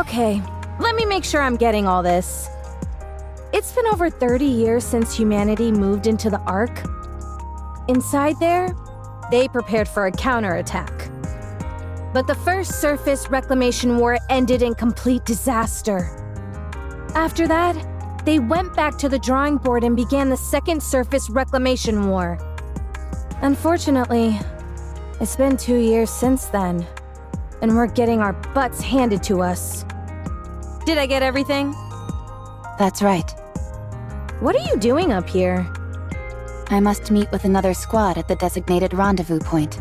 Okay, let me make sure I'm getting all this. It's been over 30 years since humanity moved into the Ark. Inside there, they prepared for a counterattack. But the first surface reclamation war ended in complete disaster. After that, they went back to the drawing board and began the second surface reclamation war. Unfortunately, it's been 2 years since then, and we're getting our butts handed to us. Did I get everything? That's right. What are you doing up here? I must meet with another squad at the designated rendezvous point.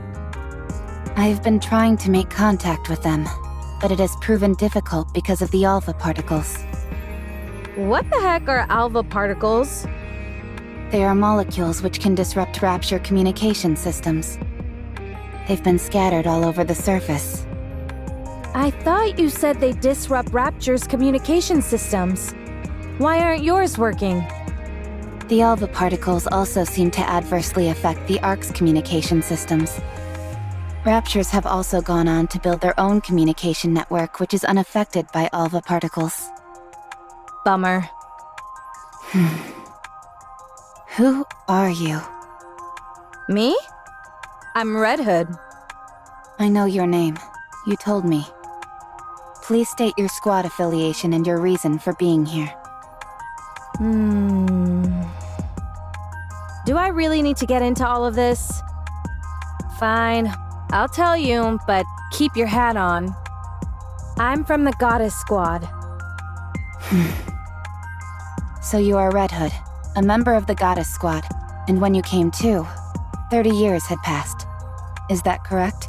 I've been trying to make contact with them, but it has proven difficult because of the alpha particles. What the heck are alpha particles? They are molecules which can disrupt Rapture communication systems. They've been scattered all over the surface. I thought you said they disrupt Rapture's communication systems. Why aren't yours working? The alpha particles also seem to adversely affect the Ark's communication systems. Raptures have also gone on to build their own communication network which is unaffected by alpha particles. Bummer. Who are you? Me? I'm Red Hood. I know your name. You told me. Please state your squad affiliation and your reason for being here. Do I really need to get into all of this? Fine, I'll tell you, but keep your hat on. I'm from the Goddess Squad. So you are Red Hood, a member of the Goddess Squad, and when you came to, 30 years had passed. Is that correct?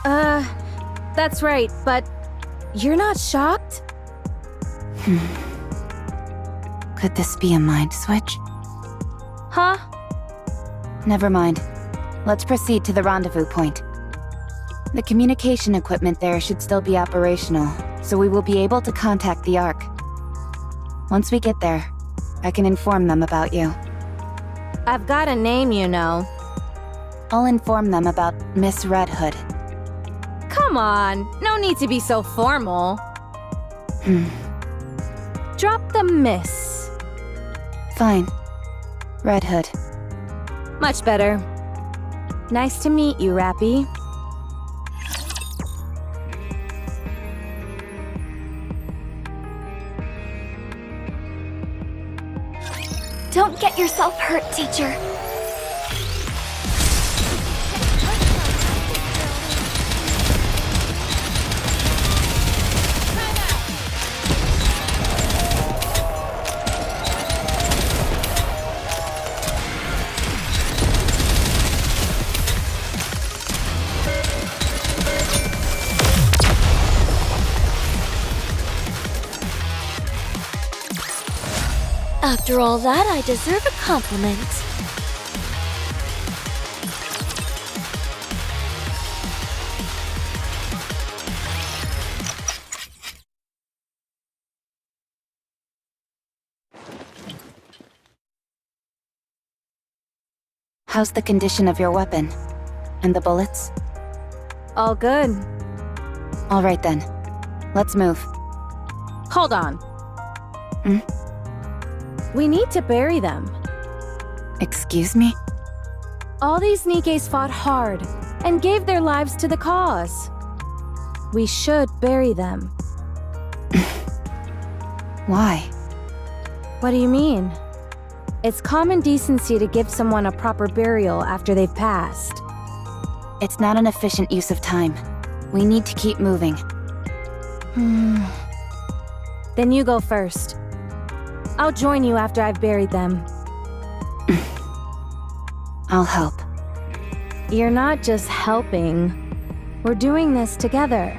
That's right, but you're not shocked? Could this be a mind switch? Huh? Never mind. Let's proceed to the rendezvous point. The communication equipment there should still be operational, so we will be able to contact the Ark. Once we get there, I can inform them about you. I've got a name, you know. I'll inform them about Miss Red Hood. Come on, no need to be so formal. Drop the miss. Fine. Red Hood. Much better. Nice to meet you, Rappy. Don't get yourself hurt, teacher. After all that, I deserve a compliment. How's the condition of your weapon? And the bullets? All good. All right then. Let's move. Hold on. We need to bury them. Excuse me? All these Nikkes fought hard and gave their lives to the cause. We should bury them. Why? What do you mean? It's common decency to give someone a proper burial after they've passed. It's not an efficient use of time. We need to keep moving. Then you go first. I'll join you after I've buried them. I'll help. You're not just helping. We're doing this together.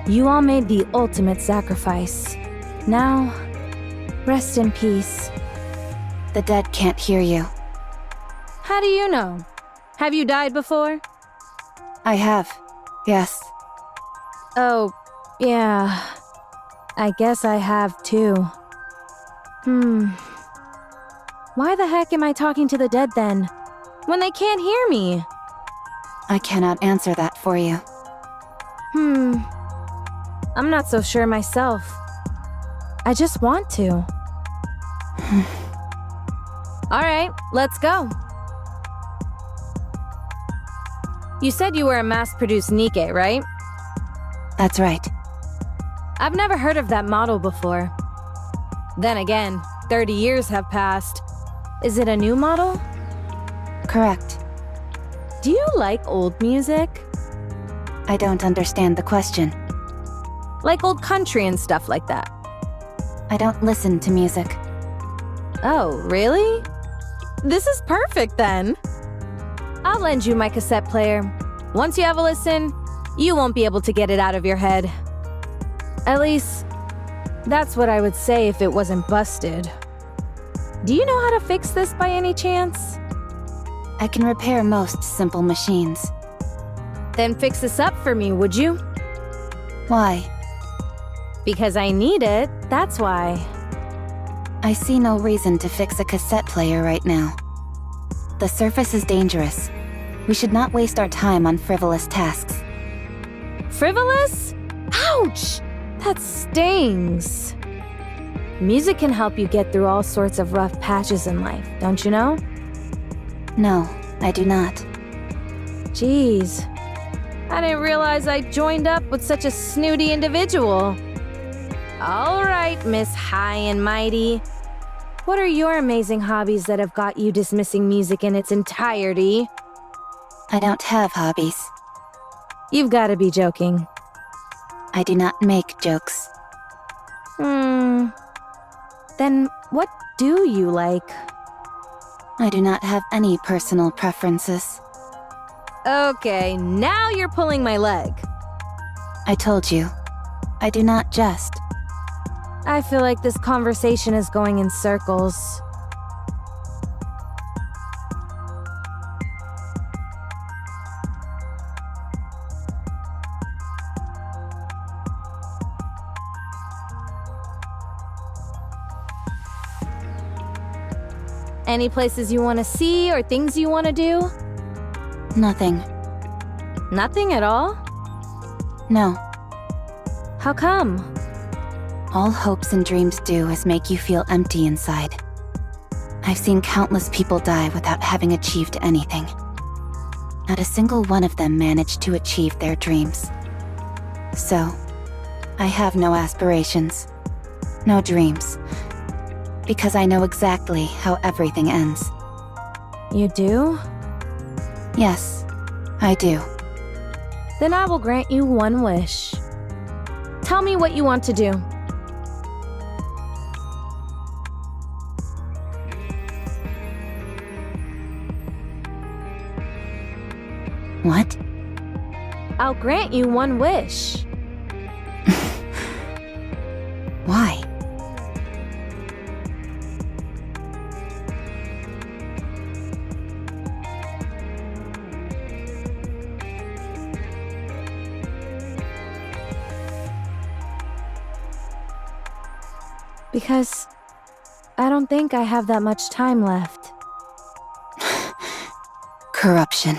You all made the ultimate sacrifice. Now, rest in peace. The dead can't hear you. How do you know? Have you died before? I have. Yes. Oh, yeah. I guess I have too. Why the heck am I talking to the dead then? When they can't hear me? I cannot answer that for you. I'm not so sure myself. I just want to. Alright, let's go. You said you were a mass-produced Nikke, right? That's right. I've never heard of that model before. Then again, 30 years have passed. Is it a new model? Correct. Do you like old music? I don't understand the question. Like old country and stuff like that? I don't listen to music. Oh, really? This is perfect then. I'll lend you my cassette player. Once you have a listen, you won't be able to get it out of your head. At least, that's what I would say if it wasn't busted. Do you know how to fix this by any chance? I can repair most simple machines. Then fix this up for me, would you? Why? Because I need it, that's why. I see no reason to fix a cassette player right now. The surface is dangerous. We should not waste our time on frivolous tasks. Frivolous? Ouch! That stings. Music can help you get through all sorts of rough patches in life, don't you know? No, I do not. Jeez. I didn't realize I joined up with such a snooty individual. All right, Miss High and Mighty. What are your amazing hobbies that have got you dismissing music in its entirety? I don't have hobbies. You've got to be joking. I do not make jokes. Then what do you like? I do not have any personal preferences. Okay, now you're pulling my leg. I told you, I do not jest. I feel like this conversation is going in circles. Any places you want to see or things you want to do? Nothing. Nothing at all? No. How come? All hopes and dreams do is make you feel empty inside. I've seen countless people die without having achieved anything. Not a single one of them managed to achieve their dreams. So, I have no aspirations, no dreams, because I know exactly how everything ends. You do? Yes, I do. Then I will grant you one wish. Tell me what you want to do. What? I'll grant you one wish. Why? Because I don't think I have that much time left. Corruption.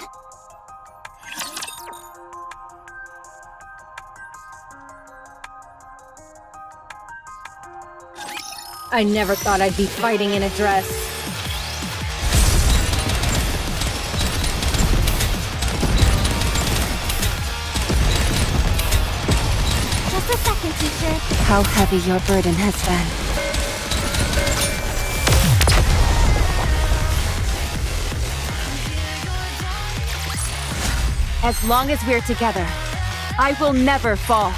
I never thought I'd be fighting in a dress. Just a second, teacher. How heavy your burden has been. As long as we're together, I will never fall.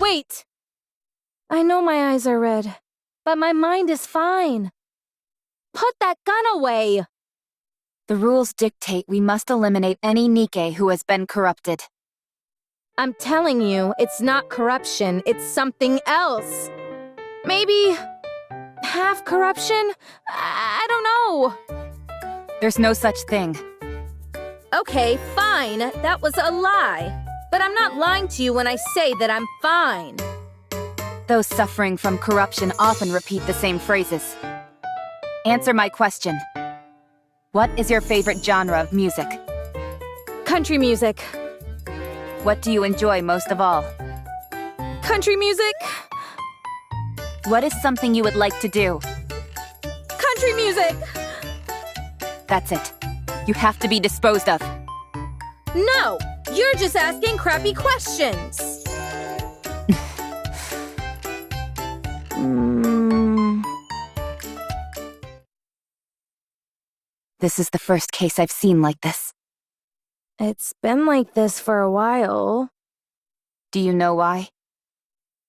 Wait! I know my eyes are red, but my mind is fine. Put that gun away! The rules dictate we must eliminate any Nikke who has been corrupted. I'm telling you, it's not corruption, it's something else. Maybe half corruption? I don't know. There's no such thing. Okay, fine. That was a lie. But I'm not lying to you when I say that I'm fine. Those suffering from corruption often repeat the same phrases. Answer my question. What is your favorite genre of music? Country music. What do you enjoy most of all? Country music. What is something you would like to do? Country music. That's it. You have to be disposed of. No, you're just asking crappy questions. This is the first case I've seen like this. It's been like this for a while. Do you know why?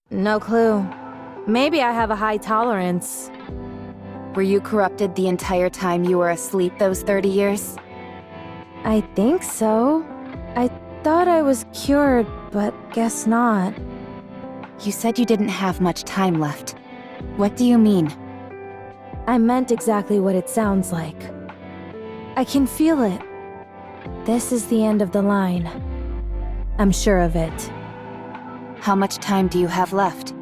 No clue. Maybe I have a high tolerance. Were you corrupted the entire time you were asleep those 30 years? I think so. I thought I was cured, but guess not. You said you didn't have much time left. What do you mean? I meant exactly what it sounds like. I can feel it. This is the end of the line. I'm sure of it. How much time do you have left?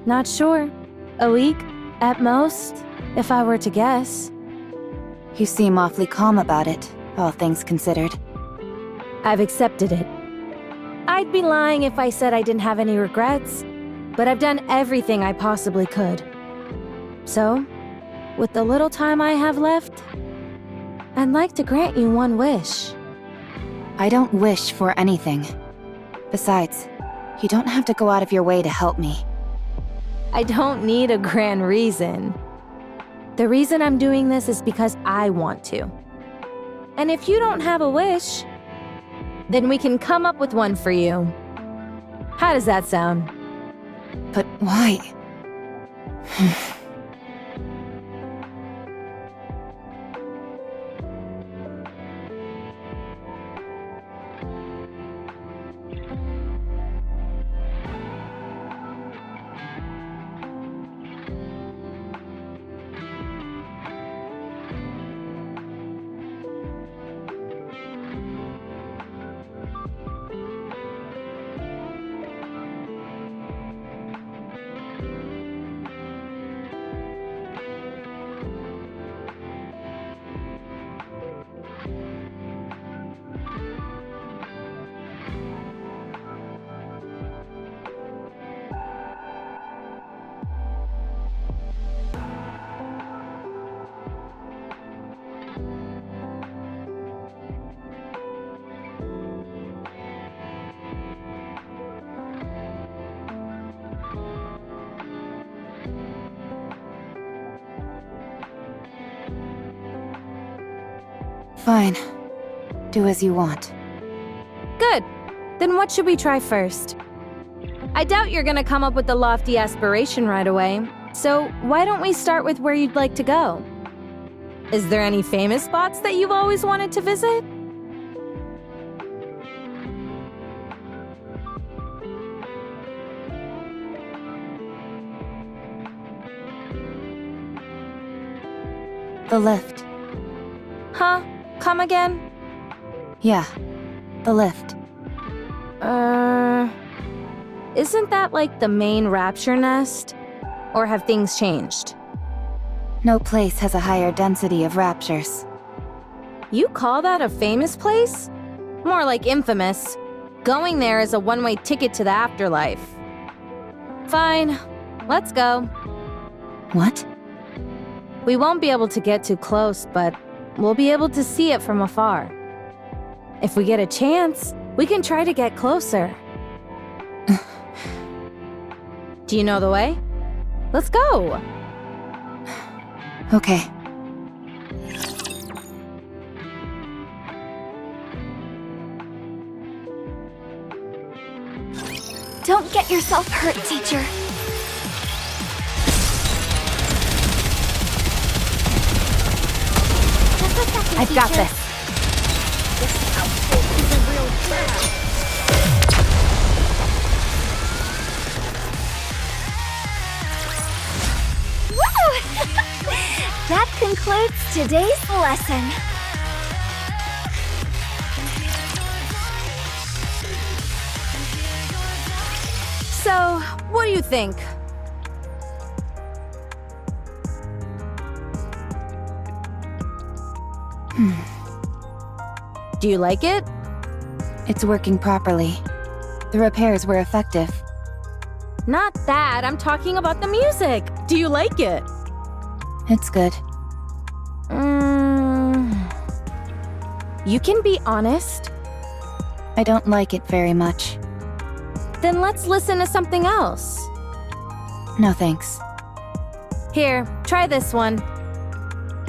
Not sure. A week, at most, if I were to guess. You seem awfully calm about it, all things considered. I've accepted it. I'd be lying if I said I didn't have any regrets, but I've done everything I possibly could. So, with the little time I have left, I'd like to grant you one wish. I don't wish for anything. Besides, you don't have to go out of your way to help me. I don't need a grand reason. The reason I'm doing this is because I want to. And if you don't have a wish, then we can come up with one for you. How does that sound? But why? Fine. Do as you want. Good. Then what should we try first? I doubt you're gonna come up with the lofty aspiration right away, so why don't we start with where you'd like to go? Is there any famous spots that you've always wanted to visit? The lift. Huh? Come again? Yeah, the lift. Isn't that like the main rapture nest? Or have things changed? No place has a higher density of raptures. You call that a famous place? More like infamous. Going there is a one-way ticket to the afterlife. Fine, let's go. What? We won't be able to get too close, but we'll be able to see it from afar. If we get a chance, we can try to get closer. Do you know the way? Let's go! Okay. Don't get yourself hurt, teacher. Just a second, I've got teacher. this. This outfit is a real trap. Woo! That concludes today's lesson. So, what do you think? Do you like it? It's working properly. The repairs were effective. Not that, I'm talking about the music. Do you like it? It's good. You can be honest. I don't like it very much. Then let's listen to something else. No thanks. Here, try this one.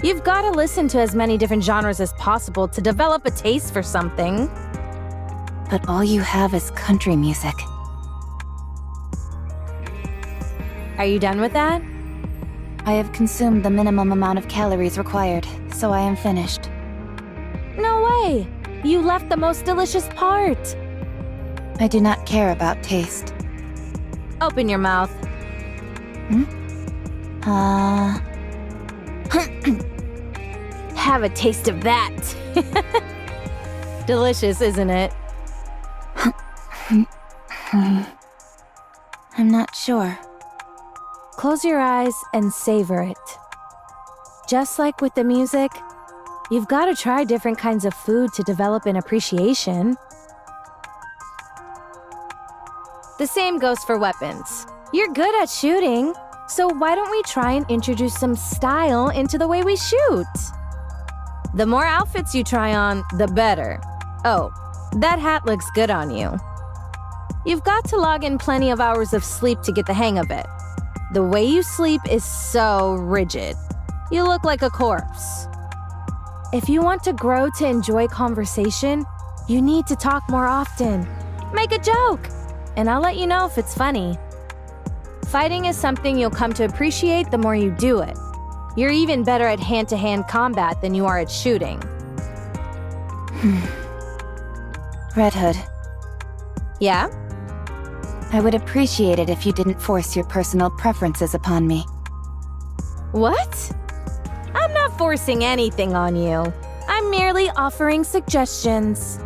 You've got to listen to as many different genres as possible to develop a taste for something. But all you have is country music. Are you done with that? I have consumed the minimum amount of calories required, so I am finished. No way! You left the most delicious part! I do not care about taste. Open your mouth. Have a taste of that. Delicious, isn't it? I'm not sure. Close your eyes and savor it. Just like with the music, you've got to try different kinds of food to develop an appreciation. The same goes for weapons. You're good at shooting, so why don't we try and introduce some style into the way we shoot? The more outfits you try on, the better. Oh, that hat looks good on you. You've got to log in plenty of hours of sleep to get the hang of it. The way you sleep is so rigid. You look like a corpse. If you want to grow to enjoy conversation, you need to talk more often. Make a joke, and I'll let you know if it's funny. Fighting is something you'll come to appreciate the more you do it. You're even better at hand-to-hand combat than you are at shooting. Red Hood, Yeah? I would appreciate it if you didn't force your personal preferences upon me. What? I'm not forcing anything on you. I'm merely offering suggestions.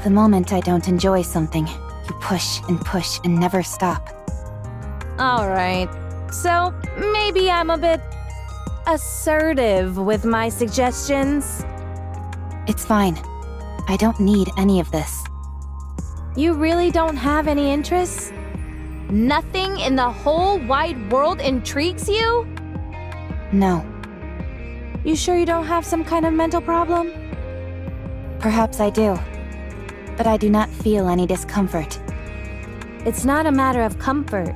The moment I don't enjoy something, you push and never stop. Alright, so maybe I'm a bit assertive with my suggestions. It's fine. I don't need any of this. You really don't have any interests? Nothing in the whole wide world intrigues you? No. You sure you don't have some kind of mental problem? Perhaps I do. But I do not feel any discomfort. It's not a matter of comfort.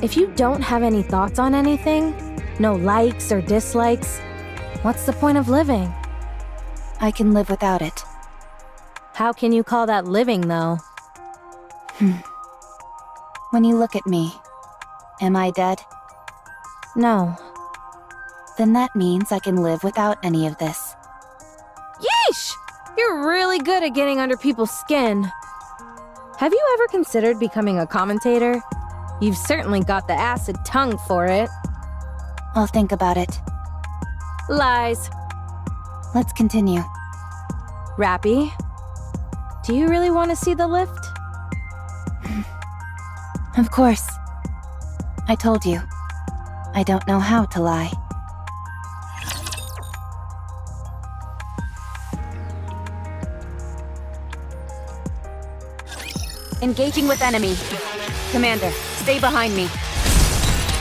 If you don't have any thoughts on anything, no likes or dislikes, what's the point of living? I can live without it. How can you call that living, though? When you look at me, am I dead? No. Then that means I can live without any of this. Yeesh! You're really good at getting under people's skin. Have you ever considered becoming a commentator? You've certainly got the acid tongue for it. I'll think about it. Lies. Let's continue. Rappy, do you really want to see the lift? Of course. I told you. I don't know how to lie. Engaging with enemy. Commander, stay behind me.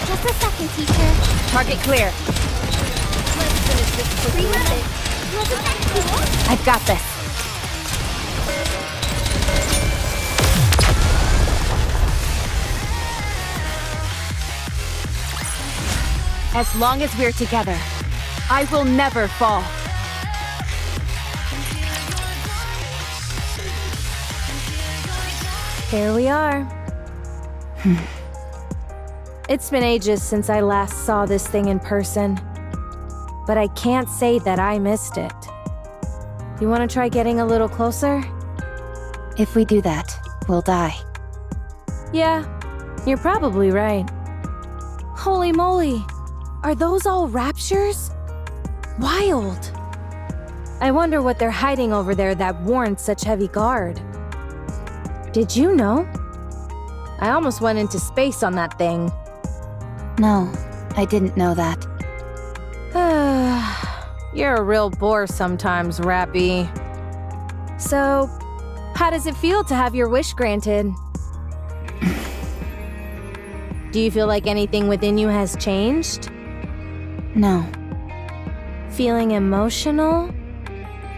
Just a second, teacher. Target clear. Let's finish this quickly. Wasn't that cool? I've got this. As long as we're together, I will never fall. Here we are. It's been ages since I last saw this thing in person, but I can't say that I missed it. You want to try getting a little closer? If we do that, we'll die. Yeah, you're probably right. Holy moly, are those all raptures? Wild. I wonder what they're hiding over there that warrants such heavy guard. Did you know? I almost went into space on that thing. No, I didn't know that. You're a real bore sometimes, Rappy. So, how does it feel to have your wish granted? Do you feel like anything within you has changed? No. Feeling emotional?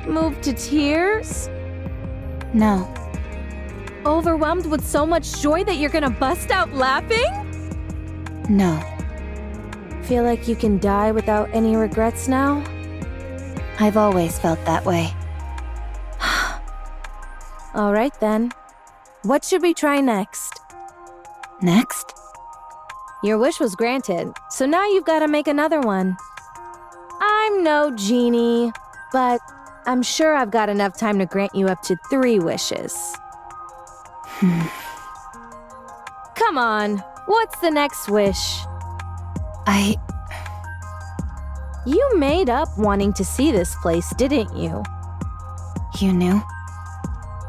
Moved to tears? No. Overwhelmed with so much joy that you're gonna bust out laughing? No. Feel like you can die without any regrets now? I've always felt that way. Alright then. What should we try next? Next? Your wish was granted, so now you've gotta make another one. I'm no genie, but I'm sure I've got enough time to grant you up to 3 wishes. Come on, what's the next wish? You made up wanting to see this place, didn't you? You knew?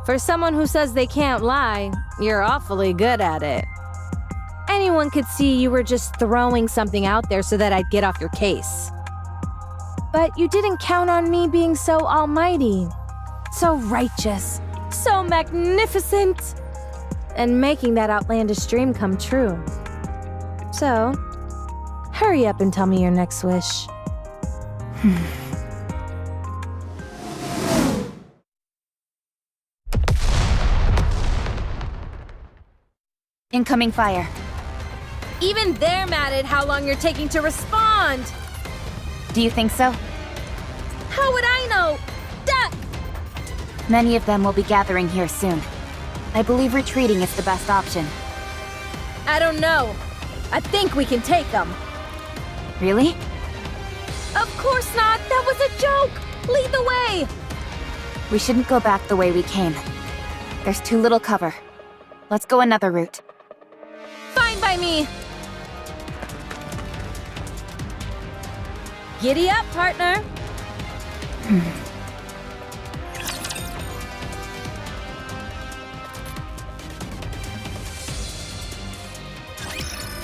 For someone who says they can't lie, you're awfully good at it. Anyone could see you were just throwing something out there so that I'd get off your case. But you didn't count on me being so almighty, so righteous, so magnificent, and making that outlandish dream come true. So, hurry up and tell me your next wish. Incoming fire. Even they're mad at how long you're taking to respond! Do you think so? How would I know? Duh! Many of them will be gathering here soon. I believe retreating is the best option. I don't know. I think we can take them. Really? Of course not! That was a joke! Lead the way! We shouldn't go back the way we came. There's too little cover. Let's go another route. Fine by me! Giddy up, partner!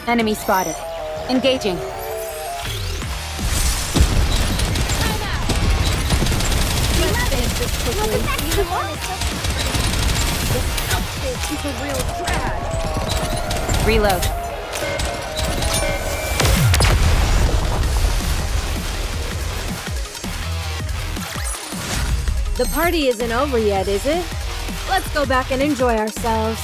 Enemy spotted. Engaging. Reload. The party isn't over yet, is it? Let's go back and enjoy ourselves.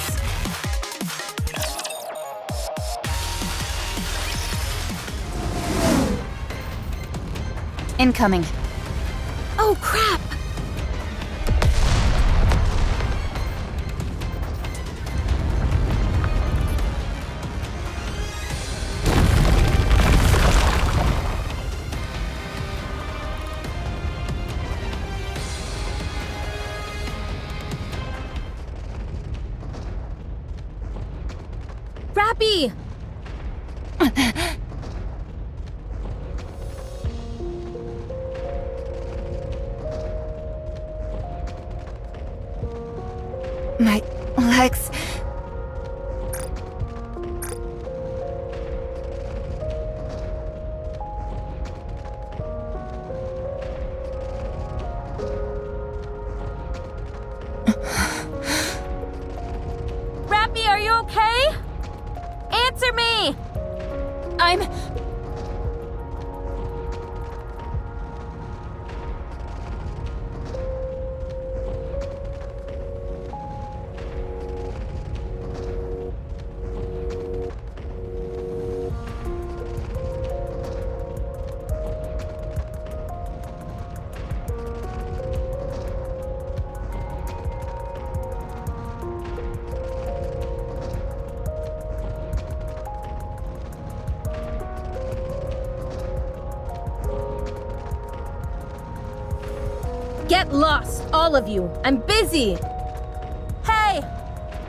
Incoming. Oh, crap! Rappy! My legs. Rappy, are you okay? Answer me! Get lost, all of you. I'm busy. Hey!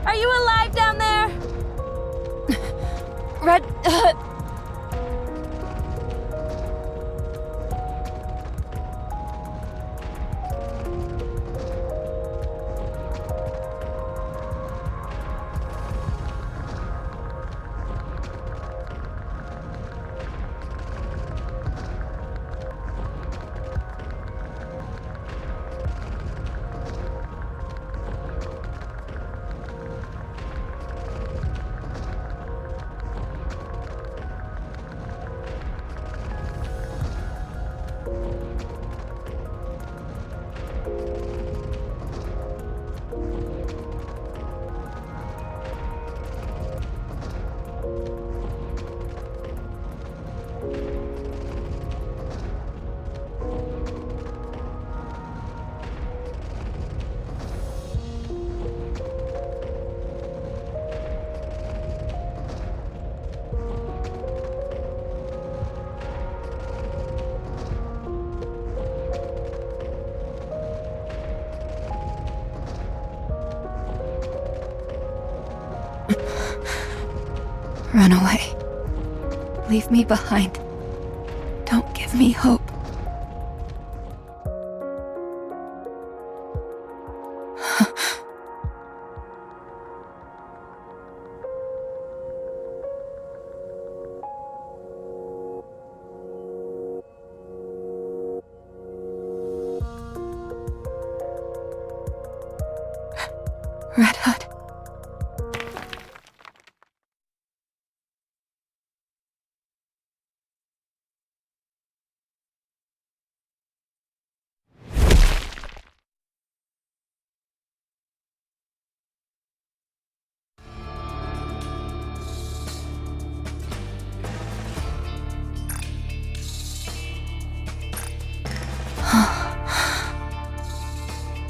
Are you alive down there? Red. Run away. Leave me behind. Don't give me hope. Red Hood.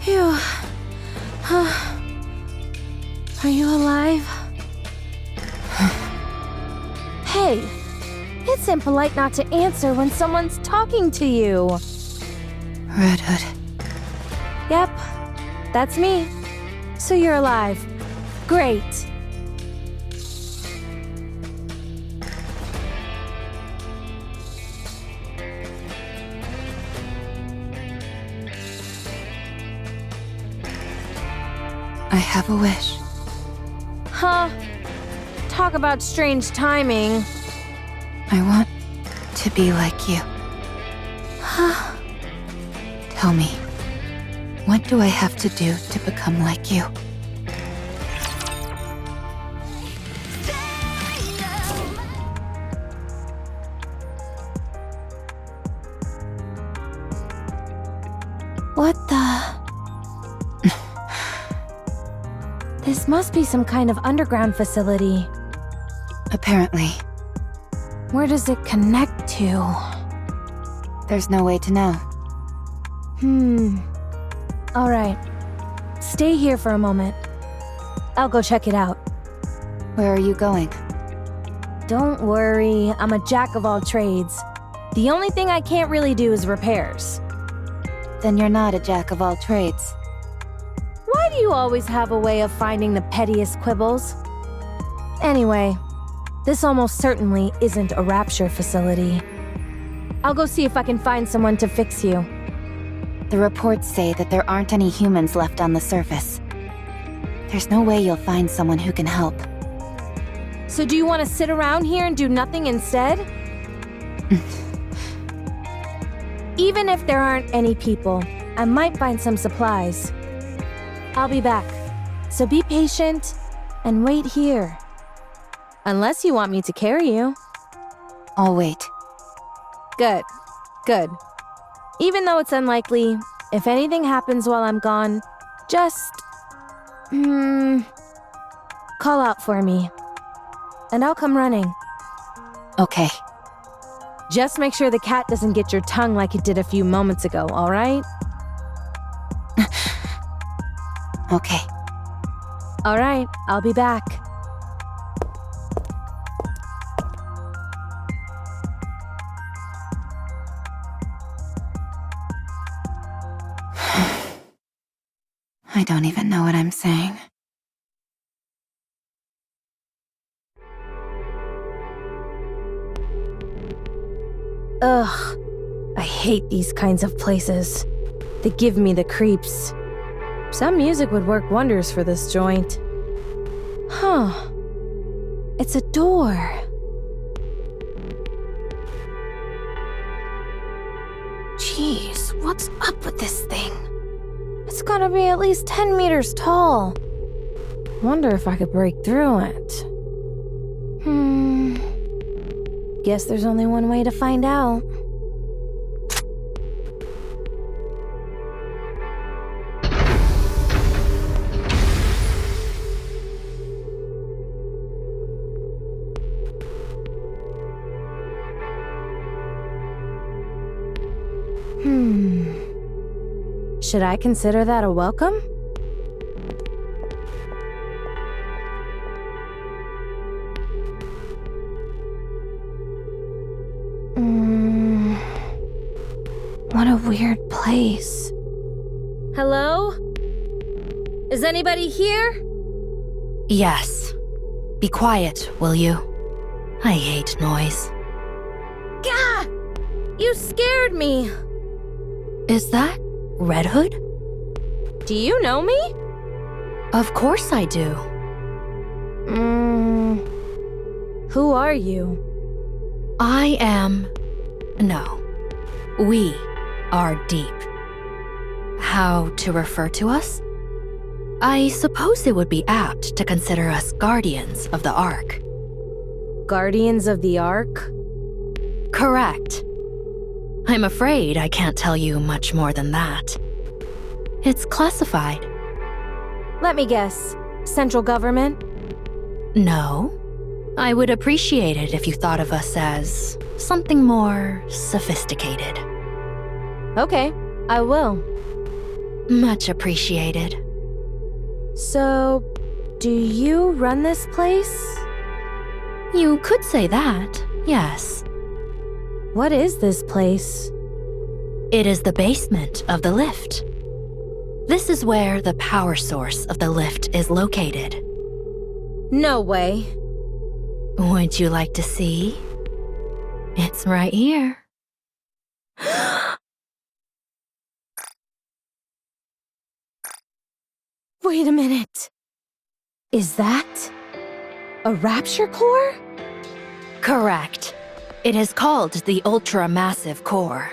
Phew. Are you alive? Hey, it's impolite not to answer when someone's talking to you. Red Hood. Yep, that's me. So you're alive. Great. I have a wish. Huh? Talk about strange timing. I want to be like you. Tell me, what do I have to do to become like you? What the? This must be some kind of underground facility. Apparently. Where does it connect to? There's no way to know. Alright. Stay here for a moment. I'll go check it out. Where are you going? Don't worry, I'm a jack of all trades. The only thing I can't really do is repairs. Then you're not a jack of all trades. Why do you always have a way of finding the pettiest quibbles? Anyway, this almost certainly isn't a rapture facility. I'll go see if I can find someone to fix you. The reports say that there aren't any humans left on the surface. There's no way you'll find someone who can help. So do you want to sit around here and do nothing instead? Even if there aren't any people, I might find some supplies. I'll be back, so be patient and wait here. Unless you want me to carry you. I'll wait. Good, good. Even though it's unlikely, if anything happens while I'm gone, just... call out for me. And I'll come running. Okay. Just make sure the cat doesn't get your tongue like it did a few moments ago, alright? Okay. Alright, I'll be back. I don't even know what I'm saying. Ugh. I hate these kinds of places. They give me the creeps. Some music would work wonders for this joint. Huh. It's a door. Jeez, what's up with this thing? It's gotta be at least 10 meters tall. Wonder if I could break through it. Guess there's only one way to find out. Should I consider that a welcome? What a weird place. Hello? Is anybody here? Yes. Be quiet, will you? I hate noise. Gah! You scared me. Is that Red Hood? Do you know me? Of course I do. Who are you? I am... No. We are Deep. How to refer to us? I suppose it would be apt to consider us guardians of the Ark. Guardians of the Ark? Correct. I'm afraid I can't tell you much more than that. It's classified. Let me guess. Central government? No. I would appreciate it if you thought of us as something more sophisticated. Okay, I will. Much appreciated. So, do you run this place? You could say that, yes. What is this place? It is the basement of the lift. This is where the power source of the lift is located. No way. Would you like to see? It's right here. Wait a minute. Is that a rapture core? Correct. It is called the Ultra-Massive Core.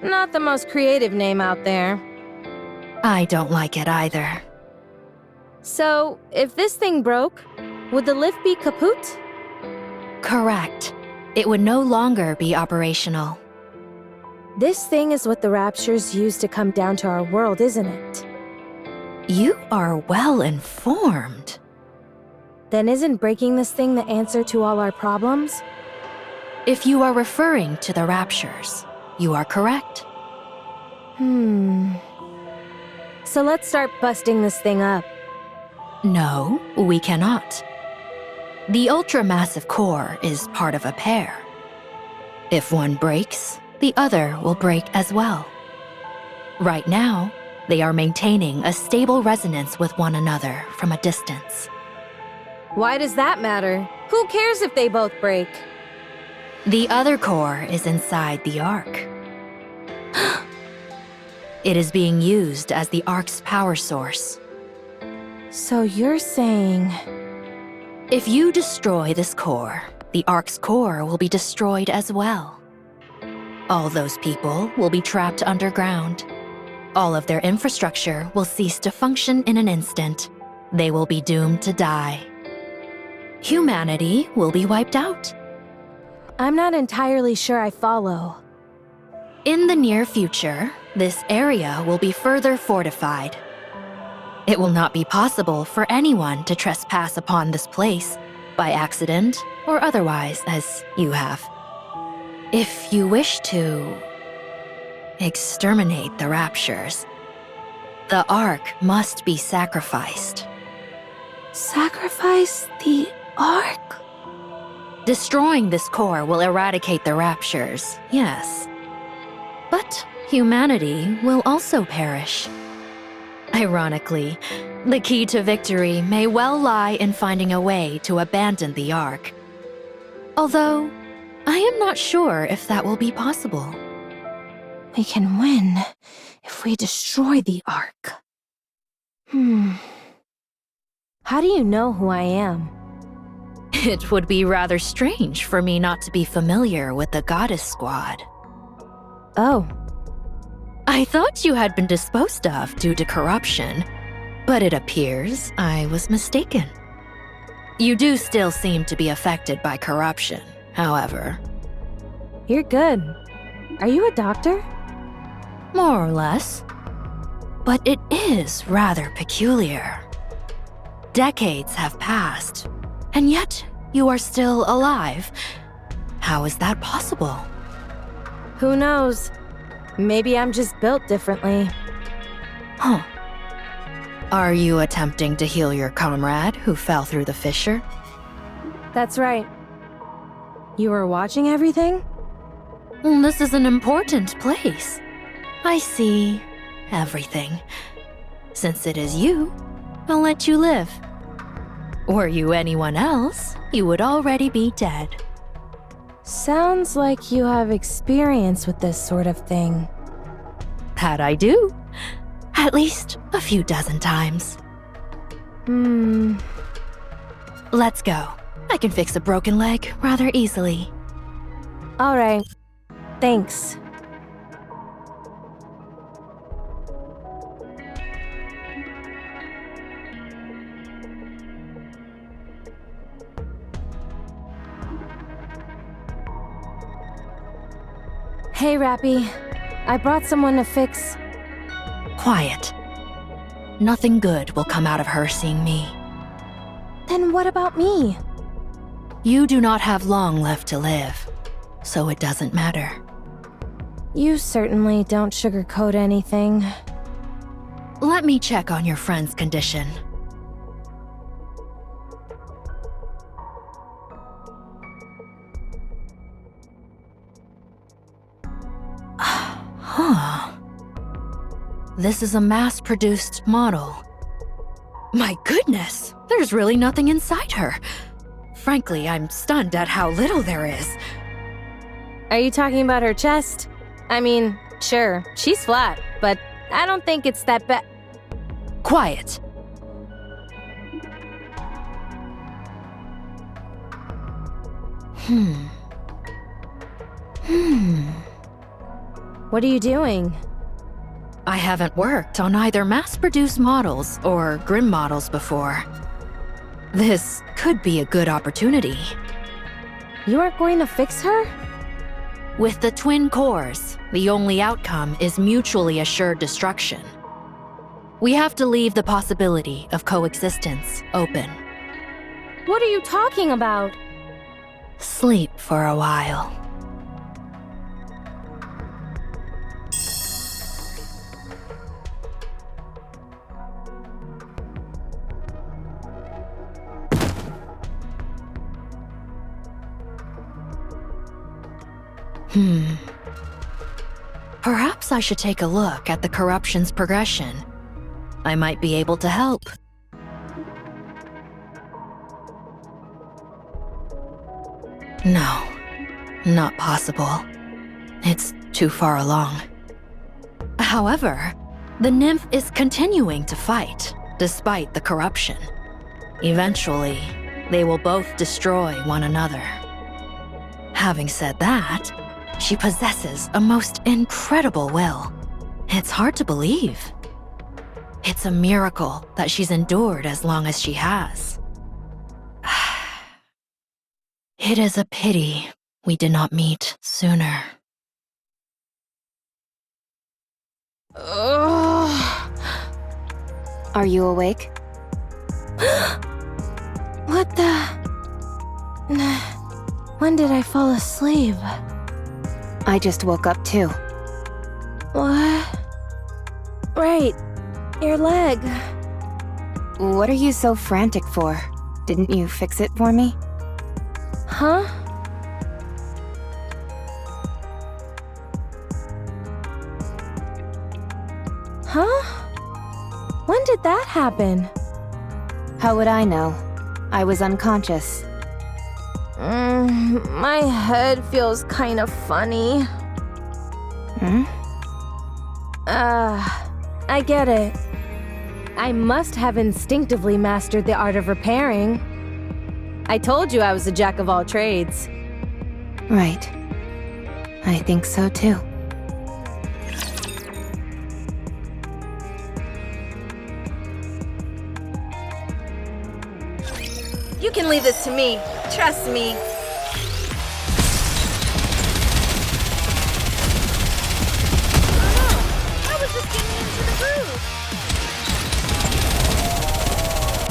Not the most creative name out there. I don't like it either. So, if this thing broke, would the lift be kaput? Correct. It would no longer be operational. This thing is what the raptures use to come down to our world, isn't it? You are well informed. Then isn't breaking this thing the answer to all our problems? If you are referring to the raptures, you are correct. So let's start busting this thing up. No, we cannot. The ultra-massive core is part of a pair. If one breaks, the other will break as well. Right now, they are maintaining a stable resonance with one another from a distance. Why does that matter? Who cares if they both break? The other core is inside the Ark. It is being used as the Ark's power source. So you're saying... If you destroy this core, the Ark's core will be destroyed as well. All those people will be trapped underground. All of their infrastructure will cease to function in an instant. They will be doomed to die. Humanity will be wiped out. I'm not entirely sure I follow. In the near future, this area will be further fortified. It will not be possible for anyone to trespass upon this place, by accident or otherwise, as you have. If you wish to exterminate the raptures, the Ark must be sacrificed. Sacrifice the Ark? Destroying this core will eradicate the raptures, yes. But humanity will also perish. Ironically, the key to victory may well lie in finding a way to abandon the Ark. Although, I am not sure if that will be possible. We can win if we destroy the Ark. How do you know who I am? It would be rather strange for me not to be familiar with the Goddess Squad. Oh. I thought you had been disposed of due to corruption, but it appears I was mistaken. You do still seem to be affected by corruption, however. You're good. Are you a doctor? More or less. But it is rather peculiar. Decades have passed, and yet you are still alive. How is that possible? Who knows? Maybe I'm just built differently. Huh. Are you attempting to heal your comrade who fell through the fissure? That's right. You were watching everything? This is an important place. I see everything. Since it is you, I'll let you live. Were you anyone else, you would already be dead. Sounds like you have experience with this sort of thing. That I do. At least a few dozen times. Let's go. I can fix a broken leg rather easily. Alright. Thanks. Hey, Rappy. I brought someone to fix... Quiet. Nothing good will come out of her seeing me. Then what about me? You do not have long left to live, so it doesn't matter. You certainly don't sugarcoat anything. Let me check on your friend's condition. Huh. This is a mass-produced model. My goodness, there's really nothing inside her. Frankly, I'm stunned at how little there is. Are you talking about her chest? I mean, sure, she's flat, but I don't think it's that bad. Quiet. What are you doing? I haven't worked on either mass-produced models or Grim models before. This could be a good opportunity. You aren't going to fix her? With the twin cores, the only outcome is mutually assured destruction. We have to leave the possibility of coexistence open. What are you talking about? Sleep for a while. Perhaps I should take a look at the corruption's progression. I might be able to help. No, not possible. It's too far along. However, the nymph is continuing to fight, despite the corruption. Eventually, they will both destroy one another. Having said that, she possesses a most incredible will. It's hard to believe. It's a miracle that she's endured as long as she has. It is a pity we did not meet sooner. Are you awake? What the... When did I fall asleep? I just woke up too. What? Right. Your leg. What are you so frantic for? Didn't you fix it for me? Huh? Huh? When did that happen? How would I know? I was unconscious. My head feels kind of funny. I get it. I must have instinctively mastered the art of repairing. I told you I was a jack of all trades. Right. I think so too. You can leave this to me. Trust me.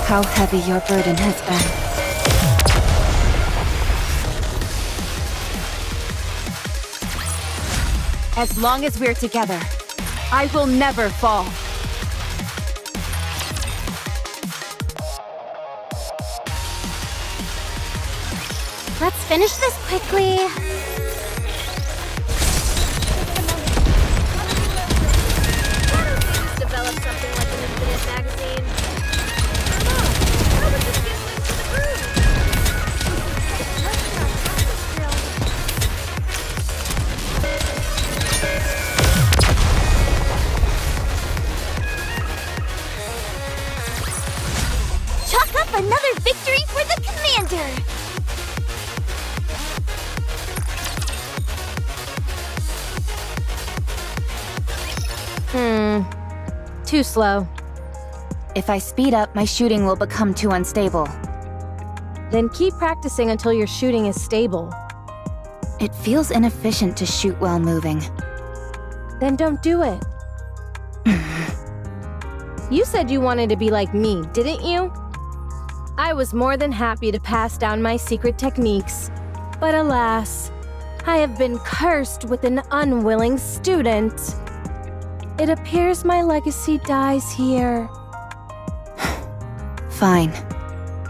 How heavy your burden has been. As long as we're together, I will never fall. Let's finish this quickly. Develop something like an infinite magazine. How would this get linked to Too slow. If I speed up, my shooting will become too unstable. Then keep practicing until your shooting is stable. It feels inefficient to shoot while moving. Then don't do it. You said you wanted to be like me, didn't you? I was more than happy to pass down my secret techniques. But alas, I have been cursed with an unwilling student. It appears my legacy dies here. Fine.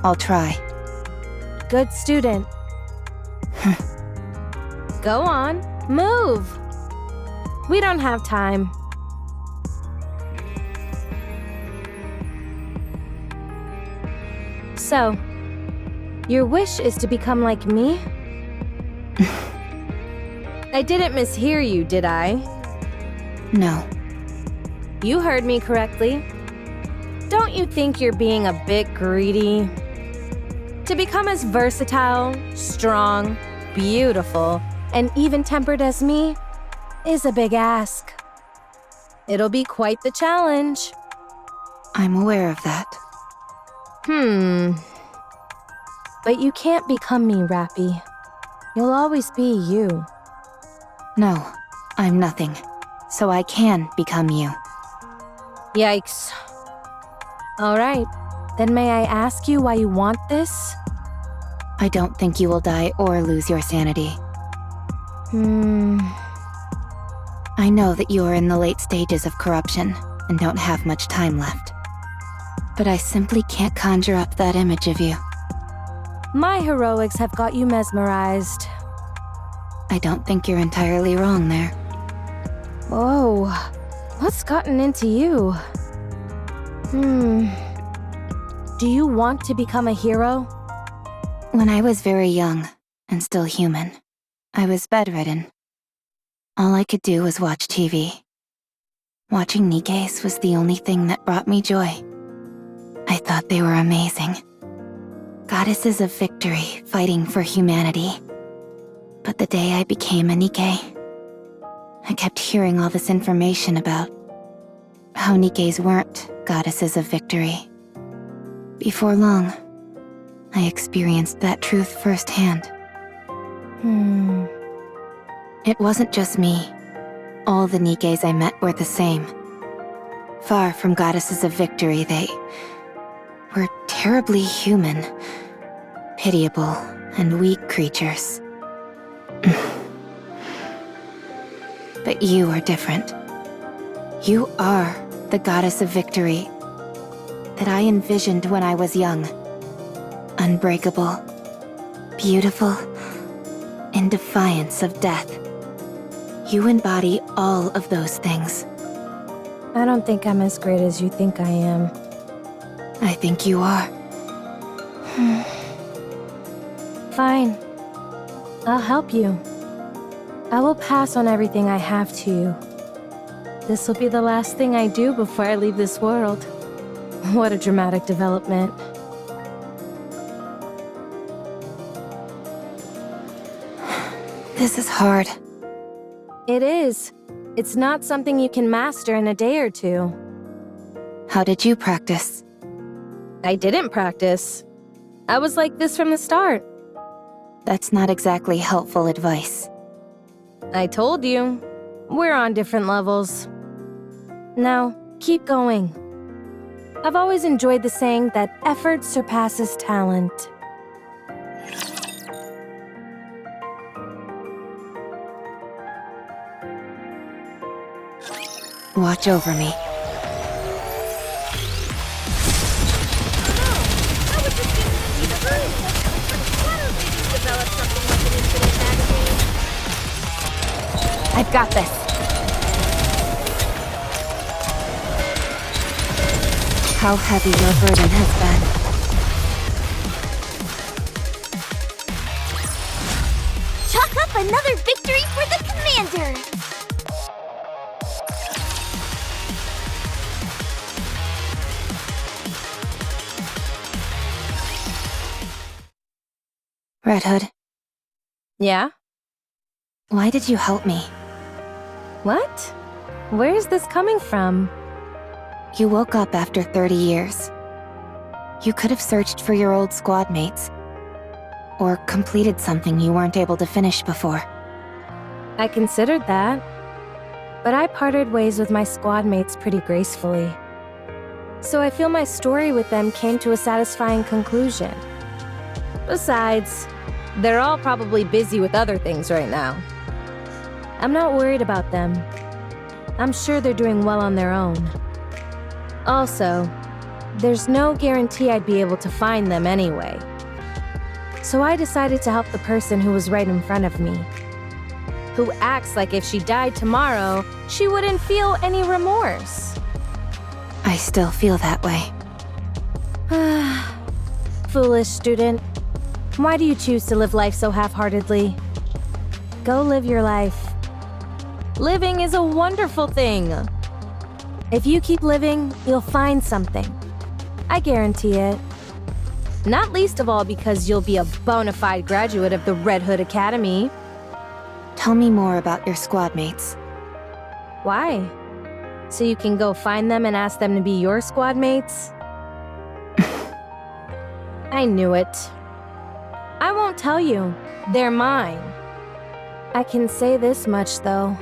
I'll try. Good student. Go on, move. We don't have time. So, your wish is to become like me? I didn't mishear you, did I? No. You heard me correctly. Don't you think you're being a bit greedy? To become as versatile, strong, beautiful, and even-tempered as me is a big ask. It'll be quite the challenge. I'm aware of that. But you can't become me, Rappy. You'll always be you. No, I'm nothing. So I can become you. Yikes. Alright, then may I ask you why you want this? I don't think you will die or lose your sanity. I know that you are in the late stages of corruption and don't have much time left. But I simply can't conjure up that image of you. My heroics have got you mesmerized. I don't think you're entirely wrong there. Whoa, what's gotten into you? Do you want to become a hero? When I was very young, and still human, I was bedridden. All I could do was watch TV. Watching Nikke's was the only thing that brought me joy. I thought they were amazing. Goddesses of victory, fighting for humanity. But the day I became a Nikke, I kept hearing all this information about how Nikkes weren't goddesses of victory. Before long, I experienced that truth firsthand. It wasn't just me. All the Nikkes I met were the same. Far from goddesses of victory, they were terribly human, pitiable, and weak creatures. But you are different. You are the goddess of victory that I envisioned when I was young. Unbreakable, beautiful, in defiance of death. You embody all of those things. I don't think I'm as great as you think I am. I think you are. Fine. I'll help you. I will pass on everything I have to you. This will be the last thing I do before I leave this world. What a dramatic development. This is hard. It is. It's not something you can master in a day or two. How did you practice? I didn't practice. I was like this from the start. That's not exactly helpful advice. I told you. We're on different levels. Now, keep going. I've always enjoyed the saying that effort surpasses talent. Watch over me. I've got this. How heavy your burden has been. Chalk up another victory for the commander! Red Hood, Yeah? why did you help me? What? Where's this coming from? You woke up after 30 years. You could have searched for your old squad mates. Or completed something you weren't able to finish before. I considered that. But I parted ways with my squad mates pretty gracefully. So I feel my story with them came to a satisfying conclusion. Besides, they're all probably busy with other things right now. I'm not worried about them. I'm sure they're doing well on their own. Also, there's no guarantee I'd be able to find them anyway. So I decided to help the person who was right in front of me. Who acts like if she died tomorrow, she wouldn't feel any remorse. I still feel that way. Foolish student. Why do you choose to live life so half-heartedly? Go live your life. Living is a wonderful thing. If you keep living, you'll find something. I guarantee it. Not least of all because you'll be a bona fide graduate of the Red Hood Academy. Tell me more about your squad mates. Why? So you can go find them and ask them to be your squad mates? I knew it. I won't tell you. They're mine. I can say this much, though.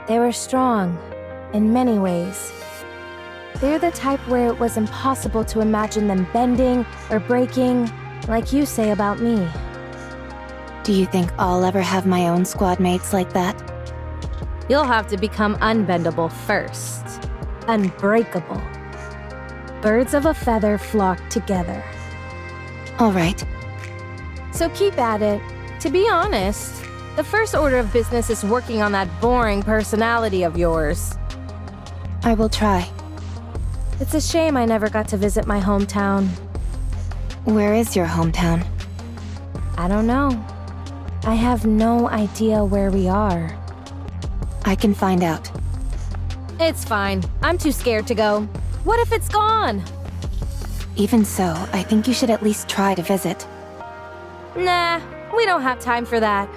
They were strong, in many ways. They're the type where it was impossible to imagine them bending or breaking, like you say about me. Do you think I'll ever have my own squad mates like that? You'll have to become unbendable first. Unbreakable. Birds of a feather flock together. All right. So keep at it. To be honest, the first order of business is working on that boring personality of yours. I will try. It's a shame I never got to visit my hometown. Where is your hometown? I don't know. I have no idea where we are. I can find out. It's fine. I'm too scared to go. What if it's gone? Even so, I think you should at least try to visit. Nah, we don't have time for that.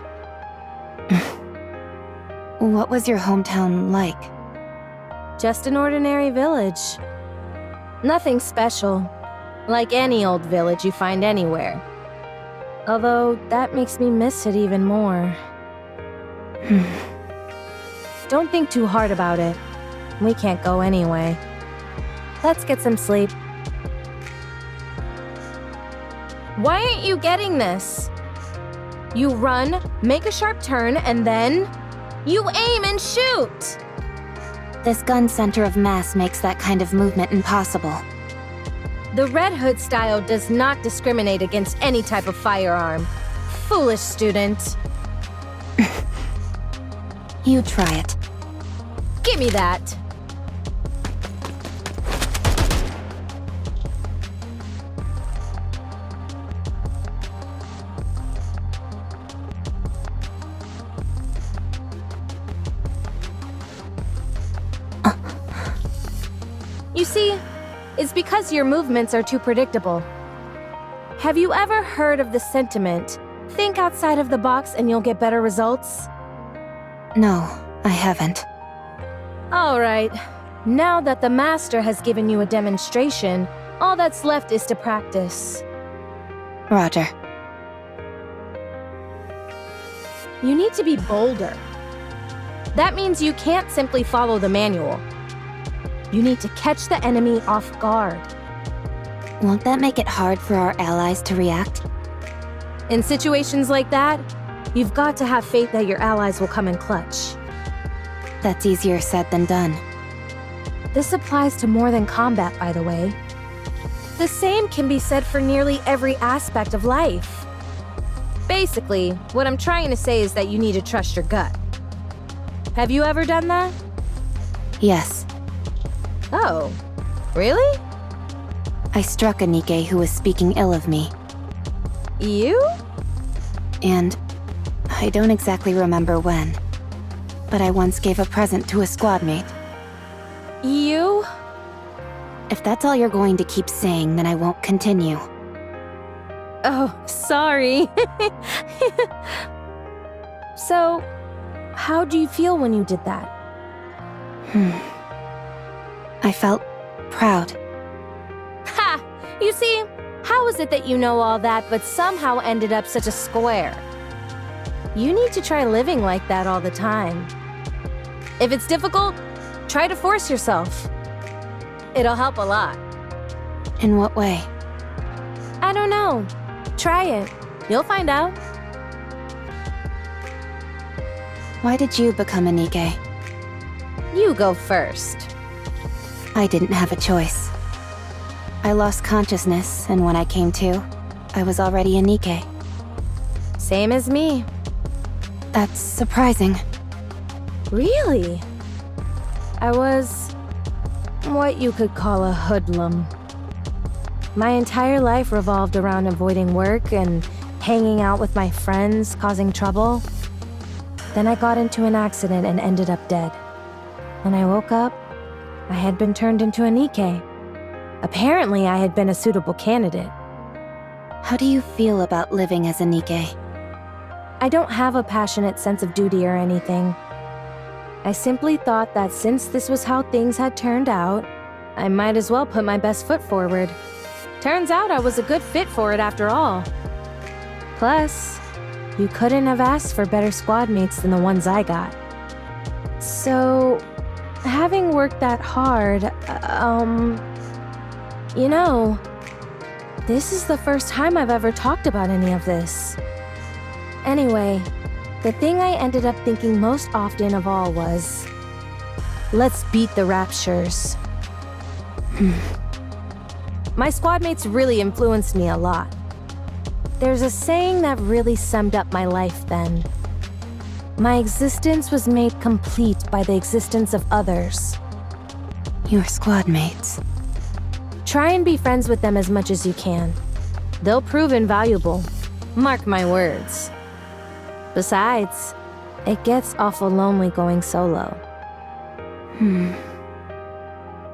What was your hometown like? Just an ordinary village. Nothing special. Like any old village you find anywhere. Although, that makes me miss it even more. Don't think too hard about it. We can't go anyway. Let's get some sleep. Why aren't you getting this? You run, make a sharp turn, and then... you aim and shoot! This gun center of mass makes that kind of movement impossible. The Red Hood style does not discriminate against any type of firearm. Foolish student. You try it. Give me that. You see, it's because your movements are too predictable. Have you ever heard of the sentiment, think outside of the box and you'll get better results? No, I haven't. All right. Now that the master has given you a demonstration, all that's left is to practice. Roger. You need to be bolder. That means you can't simply follow the manual. You need to catch the enemy off guard. Won't that make it hard for our allies to react? In situations like that, you've got to have faith that your allies will come in clutch. That's easier said than done. This applies to more than combat, by the way. The same can be said for nearly every aspect of life. Basically, what I'm trying to say is that you need to trust your gut. Have you ever done that? Yes. Oh, really? I struck a Nikke who was speaking ill of me. You? And I don't exactly remember when, but I once gave a present to a squad mate. You? If that's all you're going to keep saying, then I won't continue. Oh, sorry. So, how do you feel when you did that? I felt proud. Ha! You see, how is it that you know all that but somehow ended up such a square? You need to try living like that all the time. If it's difficult, try to force yourself. It'll help a lot. In what way? I don't know. Try it. You'll find out. Why did you become a Nikke? You go first. I didn't have a choice. I lost consciousness, and when I came to, I was already a Nikke. Same as me. That's surprising. Really? I was what you could call a hoodlum. My entire life revolved around avoiding work and hanging out with my friends, causing trouble. Then I got into an accident and ended up dead. When I woke up, I had been turned into a Nikke. Apparently, I had been a suitable candidate. How do you feel about living as a Nikke? I don't have a passionate sense of duty or anything. I simply thought that since this was how things had turned out, I might as well put my best foot forward. Turns out I was a good fit for it after all. Plus, you couldn't have asked for better squad mates than the ones I got. So, having worked that hard, you know, this is the first time I've ever talked about any of this. Anyway, the thing I ended up thinking most often of all was, let's beat the Raptures. My squad mates really influenced me a lot. There's a saying that really summed up my life then. My existence was made complete by the existence of others. Your squad mates. Try and be friends with them as much as you can. They'll prove invaluable. Mark my words. Besides, it gets awful lonely going solo.